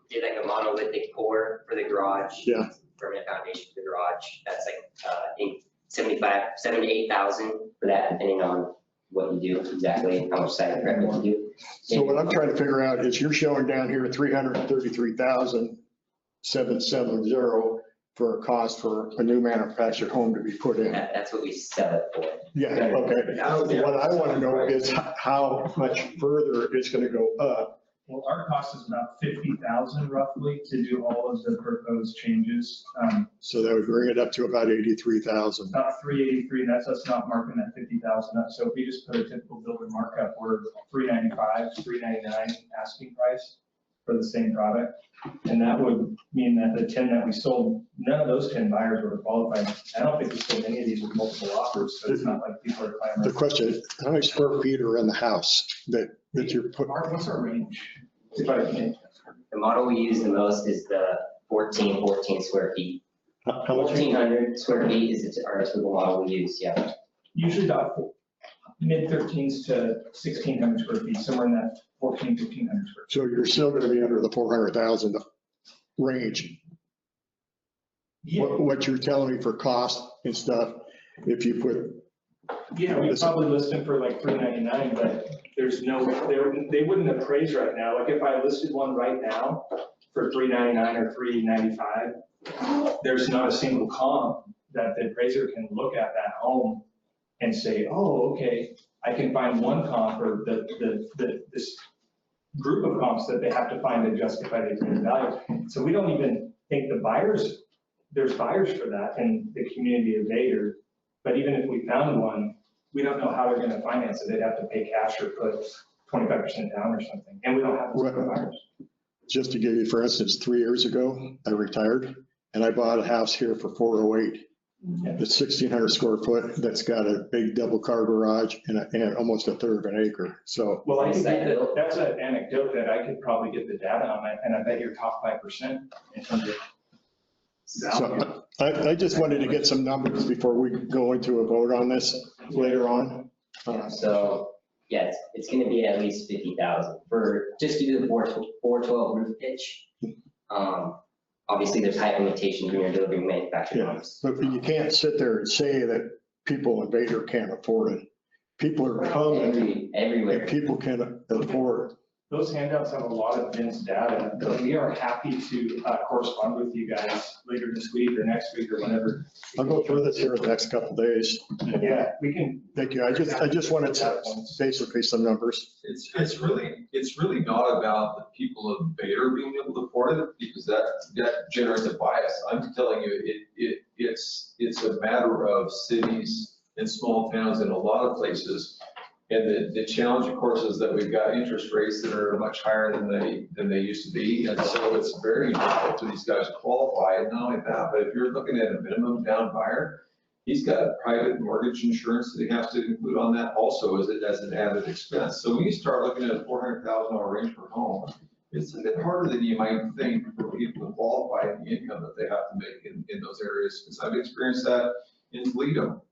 did like a monolithic pour for the garage. Yeah. Permanent foundation for the garage, that's like, I think 7,000 to 8,000 for that, depending on what you do exactly, how much site prep you do. So what I'm trying to figure out is you're showing down here 333,770 for a cost for a new manufactured home to be put in. That's what we sell it for. Yeah, okay. What I want to know is how much further it's going to go up. Well, our cost is about 50,000 roughly to do all of the proposed changes. So that would bring it up to about 83,000. About 383, that's us not marking that 50,000 up. So if we just put a typical builder markup, we're 395, 399 asking price for the same product. And that would mean that the 10 that we sold, none of those 10 buyers would have qualified. I don't think we sold any of these with multiple offers, so it's not like people are clamoring. The question is, how many square feet are in the house that you're putting? What's our range? The model we use the most is the 14 square feet. How much? 1,400 square feet is our typical model we use, yeah. Usually about mid-13s to 1,600 square feet, somewhere in that 1,400, 1,500 square. So you're still going to be under the 400,000 range. What you're telling me for cost and stuff, if you put. Yeah, we probably list them for like 399, but there's no, they wouldn't appraise right now. Like if I listed one right now for 399 or 395, there's not a single comp that the appraiser can look at that home and say, oh, okay, I can find one comp or this group of comps that they have to find to justify the appraised value. So we don't even think there's buyers for that in the community of Vader. But even if we found one, we don't know how they're going to finance it. They'd have to pay cash or put 25% down or something. And we don't have those buyers. Just to give you, for instance, 3 years ago, I retired and I bought a house here for 408. It's 1,600 square foot. That's got a big double car garage and almost a third of an acre. So. Well, I can get that's an anecdote that I could probably get the data on that. And I bet you're top 5% in terms of. So I just wanted to get some numbers before we go into a vote on this later on. So, yes, it's gonna be at least 50,000 for, just to do the 412 roof pitch. Obviously, there's height limitations when you're delivering manufactured homes. But you can't sit there and say that people in Vader can't afford it. People are coming. Everywhere. And people can afford those handouts have a lot of Vin's data, but we are happy to correspond with you guys later this week or next week or whenever. I'll go through this here in the next couple of days. Yeah, we can. Thank you. I just wanted to basically some numbers. It's really not about the people of Vader being able to afford it, because that generates a bias. I'm telling you, it's a matter of cities and small towns in a lot of places. And the challenge, of course, is that we've got interest rates that are much higher than they used to be. And so it's very difficult for these guys to qualify. And not only that, but if you're looking at a minimum down buyer, he's got private mortgage insurance that he has to include on that also as an added expense. So when you start looking at a $400,000 range per home, it's a bit harder than you might think for people to qualify in the income that they have to make in those areas. Because I've experienced that in Toledo.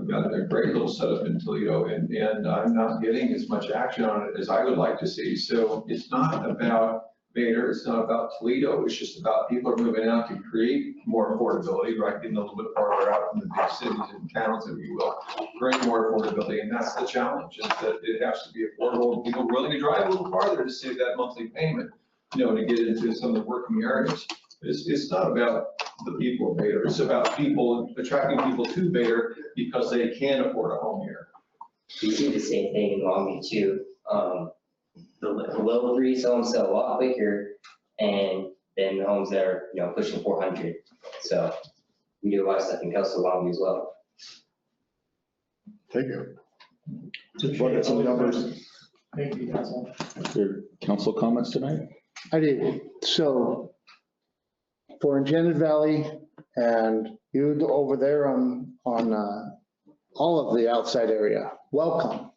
Got a great little setup in Toledo, and I'm not getting as much action on it as I would like to see. So it's not about Vader, it's not about Toledo, it's just about people are moving out to create more affordability, right? Getting a little bit farther out from the big cities and towns, if you will, bring more affordability. And that's the challenge, is that it has to be affordable. People are willing to drive a little farther to save that monthly payment, to get into some of the working areas. It's not about the people of Vader. It's about people, attracting people to Vader because they can afford a home here. We see the same thing in Longview too. The low threes homes sell a lot quicker, and then the homes that are, pushing 400. So we do a lot of stuff in Coastal Longview as well. Thank you. Just wanted some numbers. Thank you, Council. Is there council comments tonight? I did. So for Enchanted Valley and you over there on all of the outside area, welcome.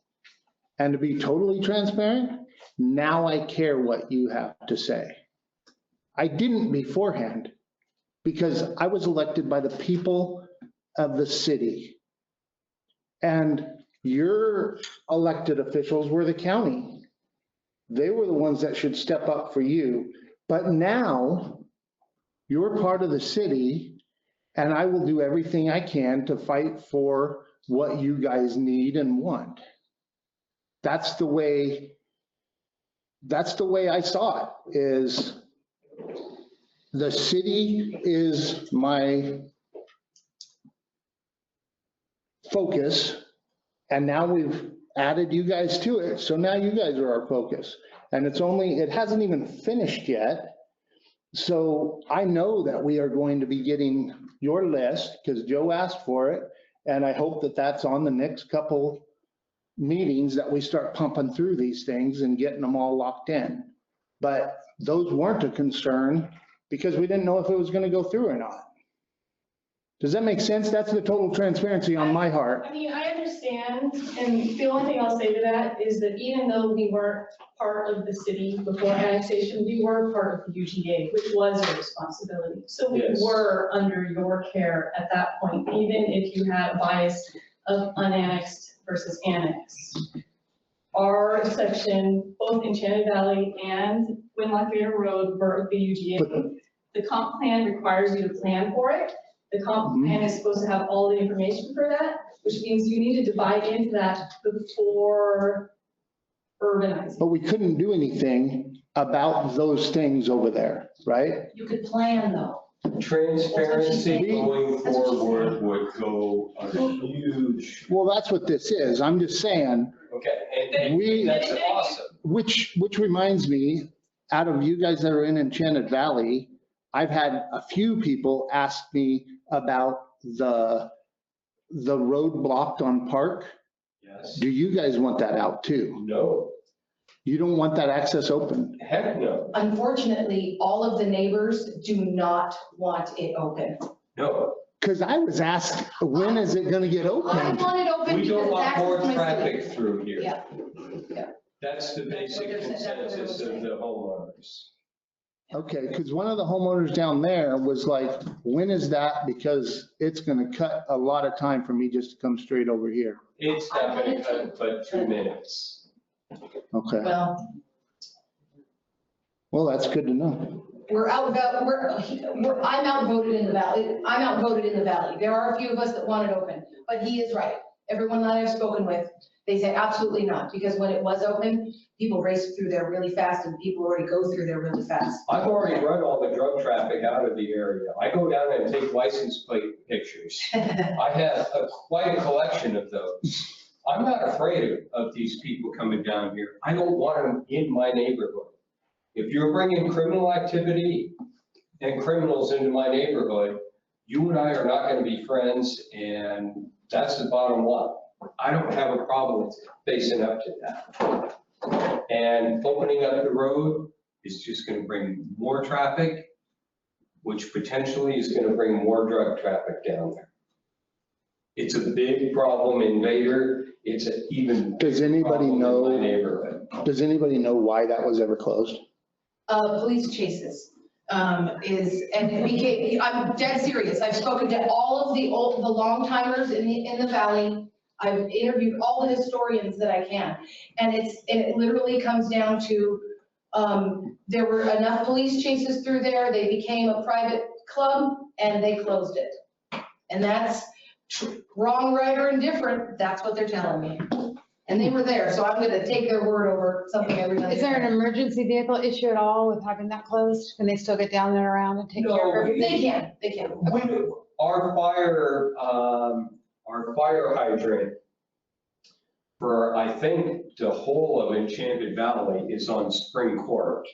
And to be totally transparent, now I care what you have to say. I didn't beforehand because I was elected by the people of the city. And your elected officials were the county. They were the ones that should step up for you. But now you're part of the city, and I will do everything I can to fight for what you guys need and want. That's the way I saw it, is the city is my focus, and now we've added you guys to it, so now you guys are our focus. And it hasn't even finished yet. So I know that we are going to be getting your list because Joe asked for it. And I hope that that's on the next couple meetings that we start pumping through these things and getting them all locked in. But those weren't a concern because we didn't know if it was going to go through or not. Does that make sense? That's the total transparency on my heart. I mean, I understand, and the only thing I'll say to that is that even though we weren't part of the city before annexation, we were part of the UGA, which was your responsibility. So we were under your care at that point, even if you had a bias of unannexed versus annexed. Our section, both Enchanted Valley and Winlock Vader Road, were the UGA. The comp plan requires you to plan for it. The comp plan is supposed to have all the information for that, which means you needed to buy into that before urbanizing. But we couldn't do anything about those things over there, right? You could plan though. Transparency going forward would go a huge. Well, that's what this is. I'm just saying. Okay, that's awesome. Which reminds me, out of you guys that are in Enchanted Valley, I've had a few people ask me about the road blocked on Park. Yes. Do you guys want that out too? No. You don't want that access open? Heck no. Unfortunately, all of the neighbors do not want it open. No. Because I was asked, when is it going to get open? I want it open We don't because want access more to my traffic city. through here. Yeah. That's the basic consensus of the homeowners. Okay, because one of the homeowners down there was like, when is that? Because it's going to cut a lot of time for me just to come straight over here. It's not going to cut but 2 minutes. Okay, well, that's good to know. I'm outvoted in the valley. I'm outvoted in the valley. There are a few of us that want it open, but he is right. Everyone that I've spoken with, they say absolutely not, because when it was open, people raced through there really fast and people already go through there really fast. I've already run all the drug traffic out of the area. I go down and take license plate pictures. I have quite a collection of those. I'm not afraid of these people coming down here. I don't want them in my neighborhood. If you're bringing criminal activity and criminals into my neighborhood, you and I are not going to be friends, and that's the bottom line. I don't have a problem with facing up to that. And opening up the road is just going to bring more traffic, which potentially is going to bring more drug traffic down there. It's a big problem in Vader. It's an even Does anybody problem know, in my neighborhood. does anybody know why that was ever closed? Police chases and it became, I'm dead serious. I've spoken to all of the long timers in the valley. I've interviewed all the historians that I can. And it literally comes down to, there were enough police chases through there. They became a private club and they closed it. And that's wrong, right, or indifferent. That's what they're telling me. And they were there, so I'm gonna take their word over something everybody. Is there an emergency vehicle issue at all with having that closed? Can they still get down and around and take care of everything? They can. Our fire hydrant for, I think, the whole of Enchanted Valley is on Spring Court.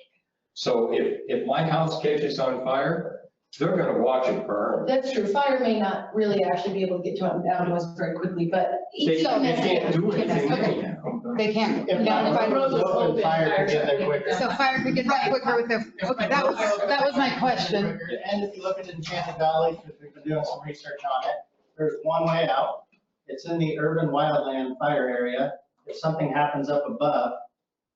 So if my house catches on fire, they're gonna watch it burn. That's true. Fire may not really actually be able to get down to us very quickly, but. They can't do anything Okay. anyhow. They can't. If Yeah, the road was open, fire could get there quicker. So fire could get there quicker with the, okay, that was my question. And if you look at Enchanted Valley, because we've been doing some research on it, there's one way out. It's in the urban wildland fire area. If something happens up above,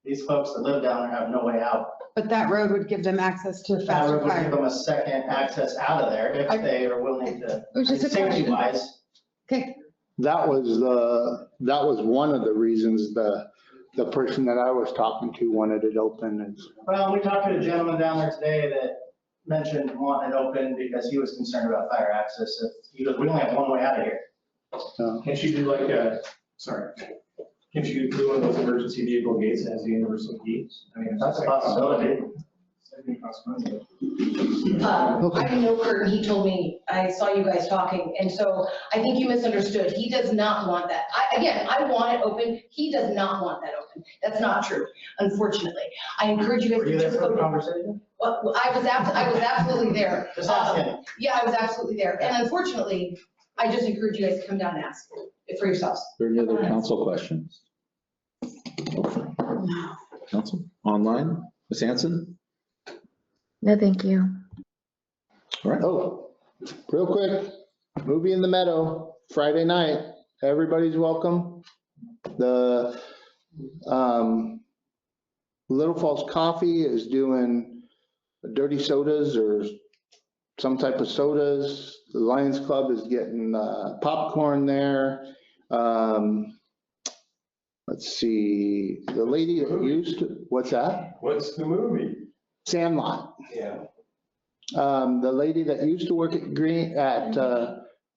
these folks that live down there have no way out. But that road would give them access to That faster road would give fire. them a second access out of there if they are willing to, It was just a safety question. wise. Okay, That was one of the reasons the person that I was talking to wanted it open is. Well, we talked to a gentleman down there today that mentioned wanting it open because he was concerned about fire access. He goes, we only have one way out of here. Can't you do like can't you do one of those emergency vehicle gates that has the universal keys? I mean, That's a possibility. I know Kurt, and he told me, I saw you guys talking, and so I think you misunderstood. He does not want that. I want it open. He does not want that open. That's not true, unfortunately. I encourage you guys Were to you there just for the go. conversation? Well, I was absolutely there. Just asking. Yeah, I was absolutely there. And unfortunately, I just encourage you guys to come down and ask for yourselves. Are there any other council questions? Council, online, Ms. Hanson? No, thank you. All right. Oh, real quick, movie in the Meadow, Friday night, everybody's welcome. The Little Falls Coffee is doing dirty sodas or some type of sodas. The Lions Club is getting popcorn there. Let's see, the lady that used to, what's that? What's the movie? Sandlot. Yeah. The lady that used to work at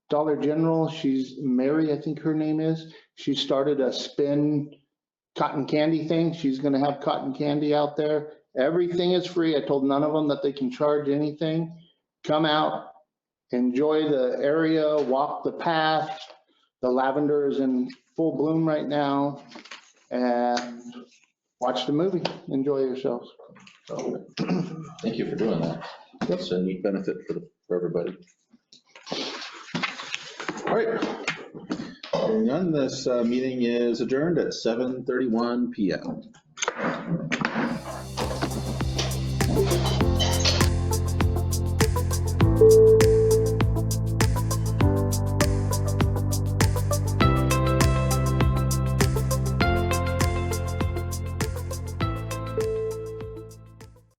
Dollar General, she's Mary, I think her name is. She started a spin cotton candy thing. She's gonna have cotton candy out there. Everything is free. I told none of them that they can charge anything. Come out, enjoy the area, walk the path. The lavender is in full bloom right now, and watch the movie. Enjoy yourselves. Thank you for doing that. That's a neat benefit for everybody. All right. Hearing none, this meeting is adjourned at 7:31 PM.